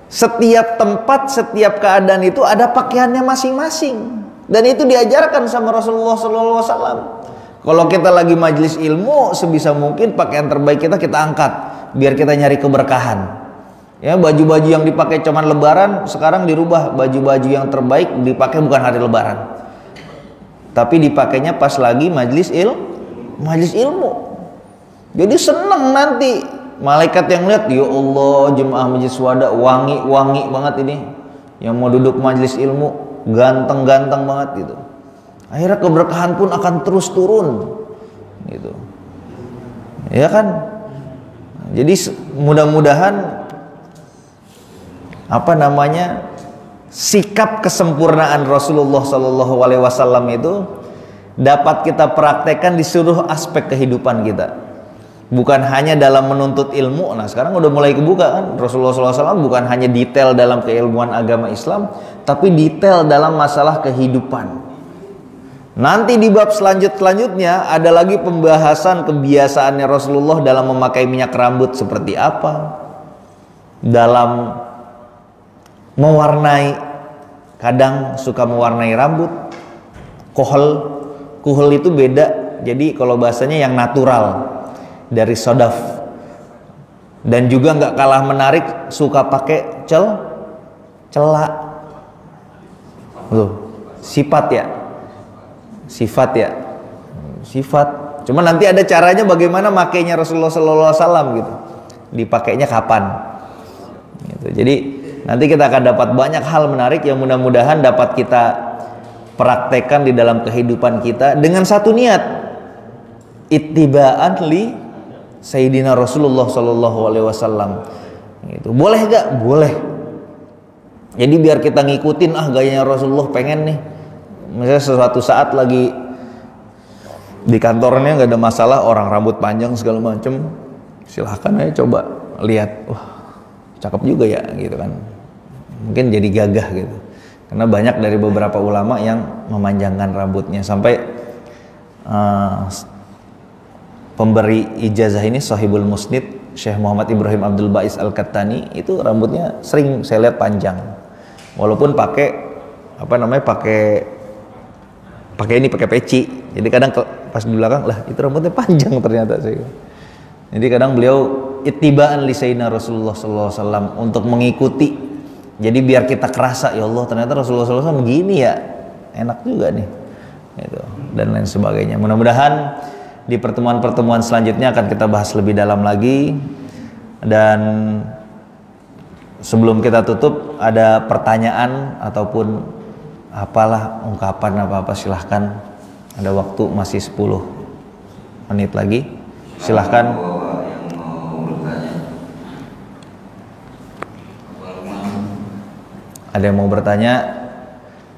setiap tempat, setiap keadaan itu ada pakaiannya masing-masing. Dan itu diajarkan sama Rasulullah SAW. Kalau kita lagi majelis ilmu, sebisa mungkin pakaian terbaik kita angkat, biar kita nyari keberkahan. Ya, baju-baju yang dipakai cuman lebaran sekarang dirubah, baju-baju yang terbaik dipakai bukan hari lebaran, tapi dipakainya pas lagi majelis ilmu. Jadi seneng nanti malaikat yang lihat, ya Allah jemaah majelis wada wangi banget ini, yang mau duduk majelis ilmu ganteng banget gitu. Akhirnya keberkahan pun akan terus turun gitu. Ya kan? Jadi mudah-mudahan sikap kesempurnaan Rasulullah SAW itu dapat kita praktekkan di seluruh aspek kehidupan kita, bukan hanya dalam menuntut ilmu. Nah sekarang udah mulai kebuka kan, Rasulullah SAW bukan hanya detail dalam keilmuan agama Islam, tapi detail dalam masalah kehidupan. Nanti di bab selanjutnya ada lagi pembahasan kebiasaannya Rasulullah dalam memakai minyak rambut seperti apa, dalam mewarnai, kadang suka mewarnai rambut, kuhel itu beda. Jadi kalau bahasanya yang natural dari sodaf, Dan juga nggak kalah menarik, suka pakai celak. Loh, sifat ya. Cuma nanti ada caranya bagaimana makainya Rasulullah SAW gitu. Dipakainya kapan? Gitu. Jadi nanti kita akan dapat banyak hal menarik yang mudah-mudahan dapat kita praktekkan di dalam kehidupan kita dengan satu niat, ittiba'an li Sayyidina Rasulullah SAW. Gitu. Boleh gak? Boleh. Jadi biar kita ngikutin gayanya Rasulullah, pengen nih. Misalnya suatu saat lagi di kantornya nggak ada masalah, orang rambut panjang segala macem, silahkan aja coba lihat, wah cakep juga ya gitu kan. Mungkin jadi gagah gitu. Karena banyak dari beberapa ulama yang memanjangkan rambutnya sampai pemberi ijazah ini Shahibul Musnid Syekh Muhammad Ibrahim Abdul Bais Al-Kattani itu rambutnya sering saya lihat panjang. Walaupun pakai pakai peci. Jadi kadang pas di belakang lah itu rambutnya panjang ternyata sih. Jadi kadang beliau ittiba'an li sayyidina Rasulullah SAW untuk mengikuti. Jadi biar kita kerasa, ya Allah ternyata Rasulullah SAW begini ya, enak juga nih. Gitu. Dan lain sebagainya. Mudah-mudahan di pertemuan-pertemuan selanjutnya akan kita bahas lebih dalam lagi. Dan sebelum kita tutup, ada pertanyaan ataupun apalah ungkapan apa-apa, silahkan. Ada waktu masih 10 menit lagi, silahkan. Ada yang mau bertanya,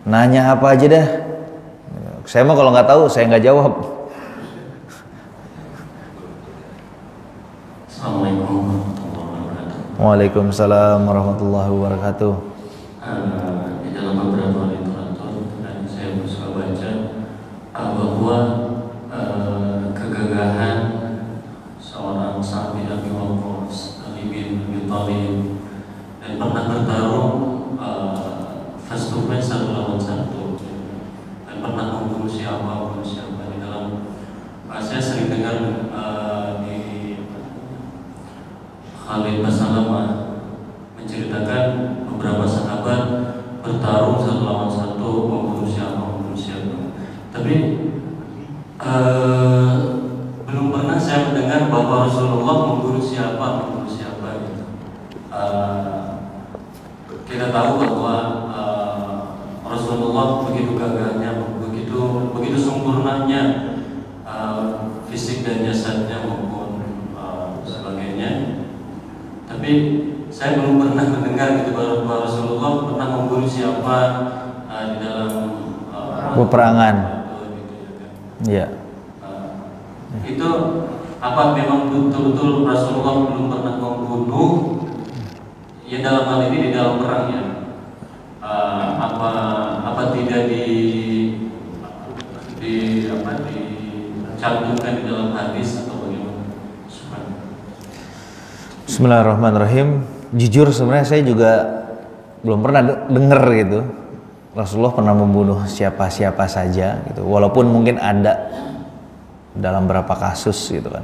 nanya apa aja dah. Saya mah kalau nggak tahu saya nggak jawab. Assalamualaikum warahmatullahi wabarakatuh. Waalaikumsalam warahmatullahi wabarakatuh. Di dalam beberapa literatur dan saya suka baca bahwa kegagahan seorang sahabat Abi Waqqas, Ali bin Abi Thalib, dan pernah bertarung face to face satu lawan satu, dan pernah membunuh siapa di dalam. Saya sering dengar di Khalid Basalamah menceritakan beberapa sahabat bertarung satu lawan satu, membunuh siapa. Tapi belum pernah saya mendengar bahwa Rasulullah membunuh siapa gitu. Kita tahu bahwa Rasulullah begitu gagahnya, begitu sempurnanya fisik dan jasadnya maupun sebagainya. Tapi saya belum pernah mendengar gitu bahwa Rasulullah pernah membunuh siapa di dalam peperangan. Ya. Itu apa memang betul-betul Rasulullah belum pernah membunuh? Ya dalam hal ini di dalam perangnya. Apa tidak dicantumkan di dalam hadis atau bagaimana? Bismillahirrahmanirrahim. Jujur sebenarnya saya juga belum pernah dengar gitu Rasulullah pernah membunuh siapa-siapa saja gitu. Walaupun mungkin ada dalam beberapa kasus gitu kan.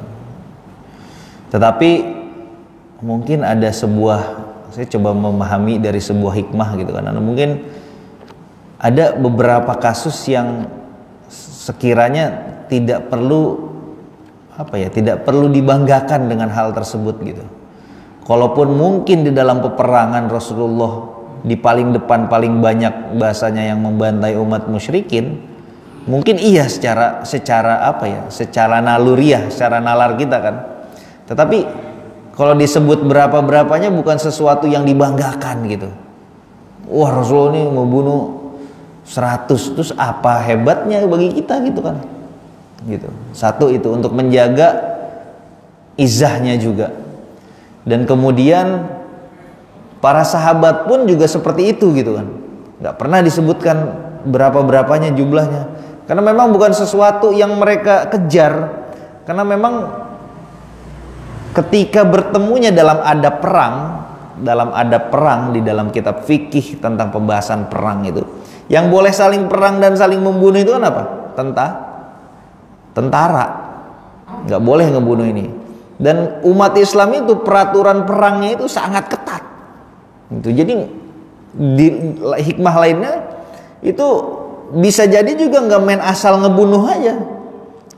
Tetapi mungkin ada saya coba memahami dari sebuah hikmah gitu kan. Mungkin ada beberapa kasus yang sekiranya tidak perlu dibanggakan dengan hal tersebut gitu. Kalaupun mungkin di dalam peperangan Rasulullah di paling depan paling banyak bahasanya yang membantai umat musyrikin, mungkin iya secara naluriah, secara nalar kita kan. Tetapi kalau disebut berapa-berapanya bukan sesuatu yang dibanggakan gitu. Wah Rasulullah ini membunuh 100, terus apa hebatnya bagi kita gitu kan. Gitu. Satu itu untuk menjaga izahnya juga. Dan kemudian para sahabat pun juga seperti itu gitu kan. Nggak pernah disebutkan berapa-berapanya jumlahnya. Karena memang bukan sesuatu yang mereka kejar. Karena memang ketika bertemunya dalam adab perang di dalam kitab fikih tentang pembahasan perang itu, yang boleh saling perang dan saling membunuh itu kan apa? Tentara. Nggak boleh ngebunuh ini. Dan umat Islam itu peraturan perangnya itu sangat ketat. Gitu. Jadi di hikmah lainnya itu bisa jadi juga nggak main asal ngebunuh aja.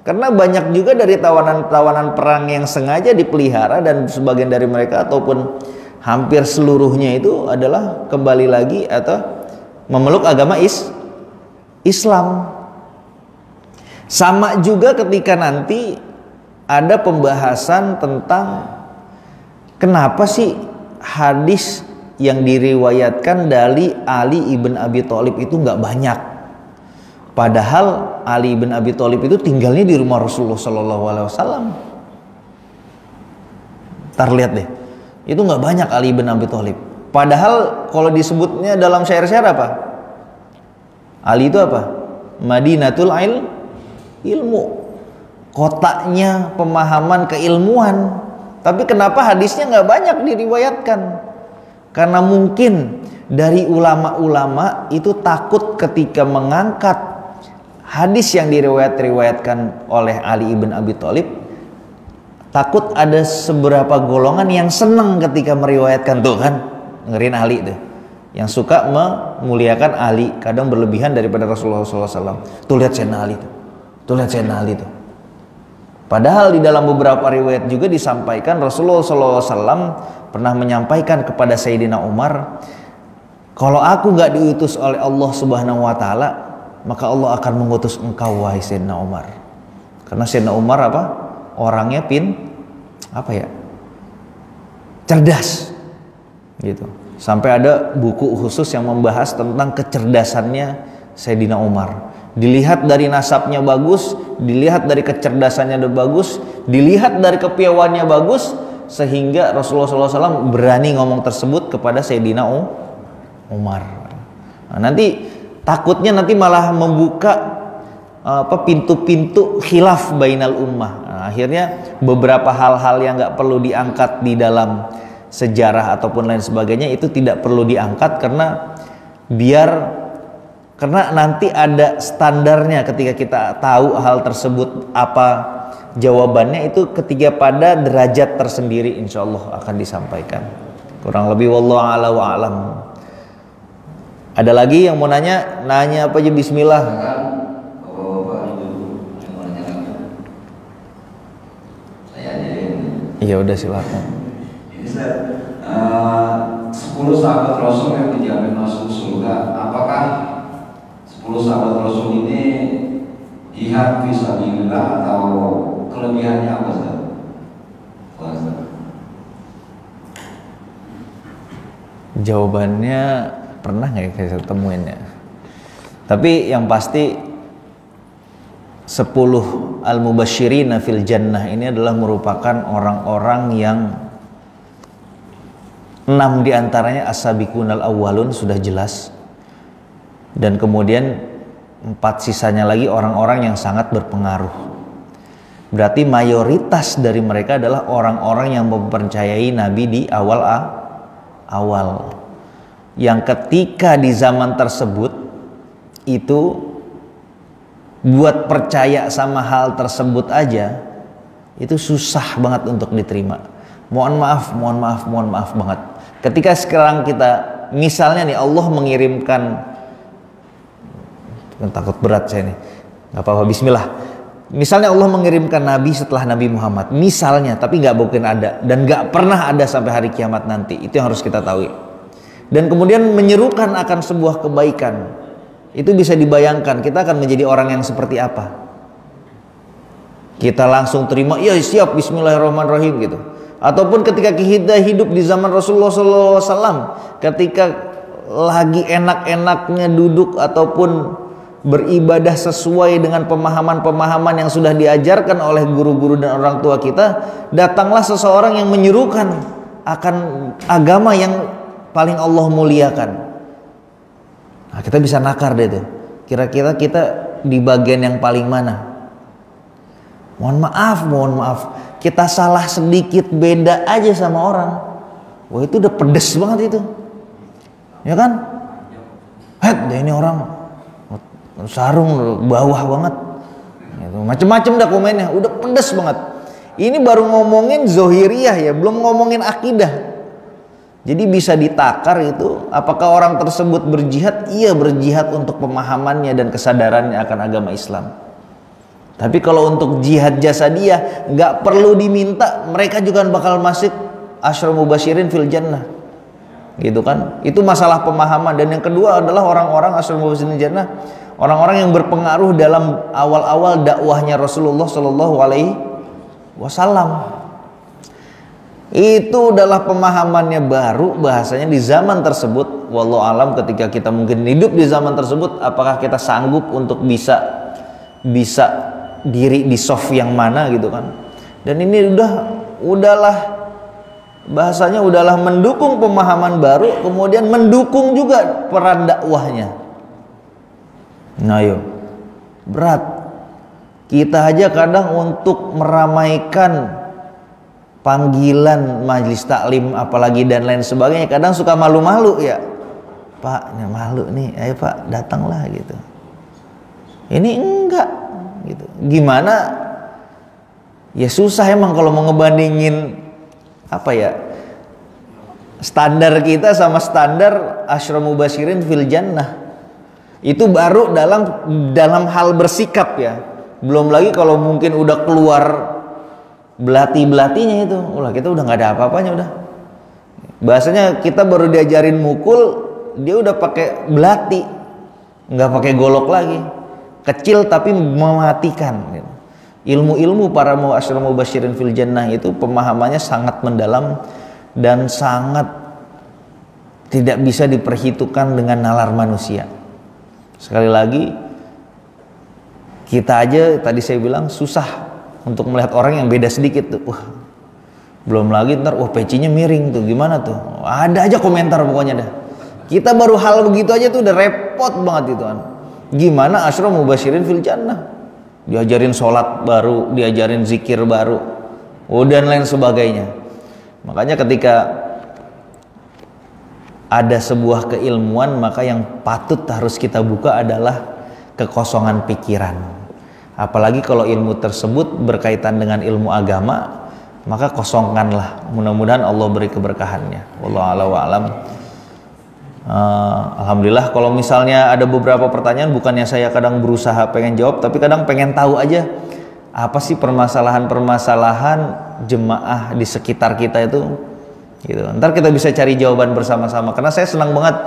Karena banyak juga dari tawanan-tawanan perang yang sengaja dipelihara, dan sebagian dari mereka ataupun hampir seluruhnya itu adalah kembali lagi atau memeluk agama Islam. Sama juga ketika nanti ada pembahasan tentang kenapa sih hadis yang diriwayatkan dari Ali ibn Abi Thalib itu nggak banyak, padahal Ali ibn Abi Thalib itu tinggalnya di rumah Rasulullah SAW. Ntar lihat deh, itu nggak banyak Ali ibn Abi Thalib. Padahal kalau disebutnya dalam syair-syair apa? Ali itu apa? Madinatul ilmu, kotanya pemahaman keilmuan. Tapi kenapa hadisnya nggak banyak diriwayatkan? Karena mungkin dari ulama-ulama itu takut ketika mengangkat hadis yang diriwayatkan oleh Ali ibn Abi Thalib, takut ada seberapa golongan yang senang ketika meriwayatkan, tuh kan, dengerin Ali tuh, yang suka memuliakan Ali, kadang berlebihan daripada Rasulullah SAW. Tuh lihat Sayyidina Ali tuh, tuh lihat Sayyidina Ali tuh. Padahal di dalam beberapa riwayat juga disampaikan Rasulullah SAW pernah menyampaikan kepada Sayyidina Umar, kalau aku nggak diutus oleh Allah Subhanahu Wa Taala, maka Allah akan mengutus engkau wahai Sayyidina Umar. Karena Sayyidina Umar apa? Orangnya cerdas gitu. Sampai ada buku khusus yang membahas tentang kecerdasannya Sayyidina Umar. Dilihat dari nasabnya bagus, dilihat dari kecerdasannya bagus, dilihat dari kepiawannya bagus, sehingga Rasulullah SAW berani ngomong tersebut kepada Sayyidina Umar. Nah, nanti takutnya nanti malah membuka pintu-pintu khilaf bainal ummah. Nah, akhirnya beberapa hal-hal yang nggak perlu diangkat di dalam sejarah ataupun lain sebagainya itu tidak perlu diangkat, karena nanti ada standarnya ketika kita tahu hal tersebut apa jawabannya, itu ketika pada derajat tersendiri insya Allah akan disampaikan. Kurang lebih wallahu a'la wa a'lam. Ada lagi yang mau nanya apa aja, bismillah. Iya udah silakan. Ini 10 sahabat Rasul yang dijamin masuk surga, apakah 10 sahabat Rasul ini jihad fisabilillah atau kelebihannya apa Ustaz? Jawabannya pernah nggak ya saya temuin ya. Tapi yang pasti 10 al-mubasyirina fil jannah ini adalah merupakan orang-orang yang 6 diantaranya as-sabiqunal awwalun, sudah jelas. Dan kemudian 4 sisanya lagi orang-orang yang sangat berpengaruh. Berarti mayoritas dari mereka adalah orang-orang yang mempercayai Nabi di awal. Yang ketika di zaman tersebut itu buat percaya sama hal tersebut aja itu susah banget untuk diterima. Mohon maaf banget. Ketika sekarang kita misalnya nih Allah mengirimkan, takut berat saya nih, nggak apa-apa, bismillah. Misalnya Allah mengirimkan Nabi setelah Nabi Muhammad, misalnya, tapi nggak mungkin ada dan nggak pernah ada sampai hari kiamat nanti. Itu yang harus kita tahu. Dan kemudian menyerukan akan sebuah kebaikan, itu bisa dibayangkan kita akan menjadi orang yang seperti apa. Kita langsung terima, ya siap, bismillahirrahmanirrahim gitu. Ataupun ketika kita hidup di zaman Rasulullah SAW, ketika lagi enak-enaknya duduk ataupun beribadah sesuai dengan pemahaman-pemahaman yang sudah diajarkan oleh guru-guru dan orang tua kita, datanglah seseorang yang menyerukan akan agama yang paling Allah muliakan. Nah, kita bisa nakar deh tuh. Kira-kira kita di bagian yang paling mana? Mohon maaf. Kita salah sedikit beda aja sama orang, wah itu udah pedes banget itu. Ya kan? Ini orang sarung bawah banget. Macem-macem dah komennya, udah pedes banget. Ini baru ngomongin zohiriyah ya, belum ngomongin akidah. Jadi bisa ditakar itu, apakah orang tersebut berjihad? Iya, berjihad untuk pemahamannya dan kesadarannya akan agama Islam. Tapi kalau untuk jihad jasadiyah nggak perlu diminta, mereka juga bakal masuk asyra mubasyirin fil jannah. Gitu kan? Itu masalah pemahaman. Dan yang kedua adalah orang-orang asyra mubasyirin fil jannah, orang-orang yang berpengaruh dalam awal-awal dakwahnya Rasulullah Shallallahu Alaihi Wasallam. Itu adalah pemahamannya baru, bahasanya di zaman tersebut. Wallahu alam, ketika kita mungkin hidup di zaman tersebut, apakah kita sanggup untuk bisa diri di soft yang mana gitu kan. Dan ini udahlah bahasanya udahlah mendukung pemahaman baru, kemudian mendukung juga peran dakwahnya. Nah yo, berat. Kita aja kadang untuk meramaikan panggilan majelis taklim apalagi dan lain sebagainya kadang suka malu-malu ya. Pak, ini malu nih, ayo Pak datanglah gitu. Ini enggak gitu. Gimana? Ya susah emang kalau mau ngebandingin apa ya? Standar kita sama standar asyra mubasyirin fil jannah. Itu baru dalam hal bersikap ya. Belum lagi kalau mungkin udah keluar belati-belatinya itu, kita udah nggak ada apa-apanya udah. Bahasanya kita baru diajarin mukul, dia udah pakai belati, nggak pakai golok lagi, kecil tapi mematikan. Ilmu-ilmu para asyra mubasyirin fil jannah itu pemahamannya sangat mendalam dan sangat tidak bisa diperhitungkan dengan nalar manusia. Sekali lagi, kita aja tadi saya bilang susah untuk melihat orang yang beda sedikit tuh. Belum lagi ntar pecinya miring tuh, gimana tuh? Ada aja komentar pokoknya dah. Kita baru hal begitu aja tuh udah repot banget itu kan. Gimana asyra mubasyirin fil jannah? Diajarin sholat baru, diajarin zikir baru, dan lain sebagainya. Makanya ketika ada sebuah keilmuan, maka yang patut harus kita buka adalah kekosongan pikiran. Apalagi kalau ilmu tersebut berkaitan dengan ilmu agama, maka kosongkanlah. Mudah-mudahan Allah beri keberkahannya. Wallahu a'lam. Alhamdulillah, kalau misalnya ada beberapa pertanyaan, bukannya saya kadang berusaha pengen jawab, tapi kadang pengen tahu aja apa sih permasalahan-permasalahan jemaah di sekitar kita itu. Gitu. Ntar kita bisa cari jawaban bersama-sama. Karena saya senang banget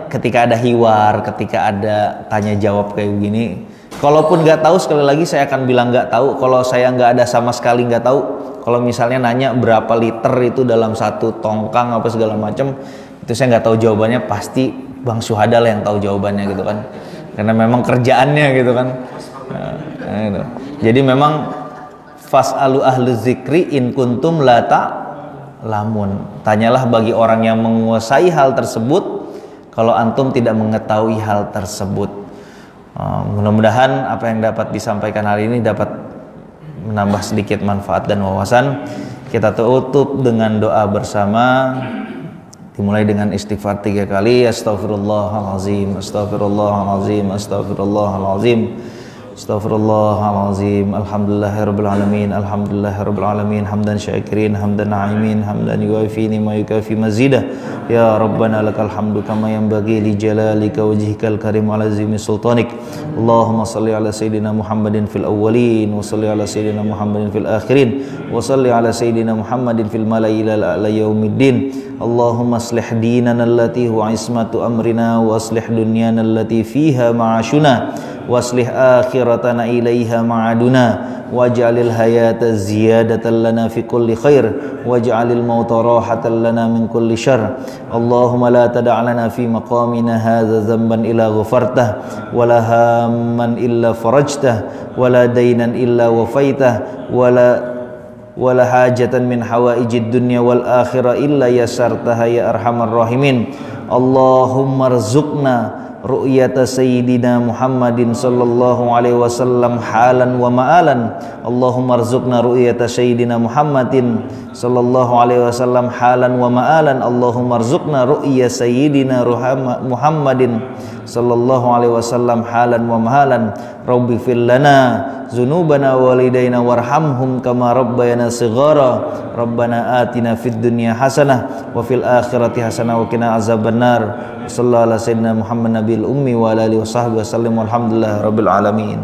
ketika ada hiwar, ketika ada tanya jawab kayak begini. Kalaupun nggak tahu, sekali lagi saya akan bilang nggak tahu. Kalau saya nggak ada sama sekali nggak tahu, kalau misalnya nanya berapa liter itu dalam satu tongkang apa segala macam, itu saya nggak tahu jawabannya, pasti Bang Syuhada lah yang tahu jawabannya gitu kan. Karena memang kerjaannya gitu kan. Gitu. Jadi memang fas'alu ahlu zikri in kuntum la ta'lamun. Tanyalah bagi orang yang menguasai hal tersebut kalau antum tidak mengetahui hal tersebut. Mudah-mudahan apa yang dapat disampaikan hari ini dapat menambah sedikit manfaat dan wawasan. Kita tutup dengan doa bersama, dimulai dengan istighfar 3 kali. Astaghfirullahalazim, astaghfirullahalazim, astaghfirullahalazim, astaghfirullahalazim. Alhamdulillahirabbil alamin, alhamdulillahirabbil alamin, hamdan syakirin, hamdan na'imin, hamdan yuwafi ma yukafi mazidah. Ya Rabbana lakal hamdu kama yanbaghi li jalalika wajhikal karim wa azimi sultanik. Allahumma salli ala sayyidina Muhammadin fil awwalin wa salli ala sayyidina Muhammadin fil akhirin wa salli ala sayyidina Muhammadin fil malaa'il a'la yaumiddin. Allahumma aslih dinana allati huwa ismatu amrina wa aslih dunyana allati fiha ma'ashuna wa aslih akhiratana ilaiha ma'aduna waj'alil hayata ziyadatan lana fi kulli khair waj'alil mauta rahatan lana min kulli syarr. Allahumma la tada' lana fi maqamina hadza dhanban illa ghafartah wa la hamman illa farajtah wa la daynan illa wafaitah wa la hajatan min hawaijid dunya wal akhirah illa yasartaha ya arhamar rahimin. Allahumma rzuqna ru'yata sayyidina Muhammadin sallallahu alaihi wasallam halan wa ma'alan. Allahumma rzuqna ru'yata sayyidina Muhammadin sallallahu alaihi wasallam halan wa ma'alan. Allahumma rzuqna ru'ya sayyidina Muhammadin sallallahu alaihi wasallam halan wa ma'alan. Rabbi fil lana dzunubana walidayna warhamhum kama rabbayana shighara. Rabbana atina fid dunya hasanah wa fil akhirati hasanah wa qina azabannar. Sallallahu alaihi wasallam Muhammad nabiyil ummi wa ala alihi wasahbihi wasallam walhamdulillahi rabbil alamin.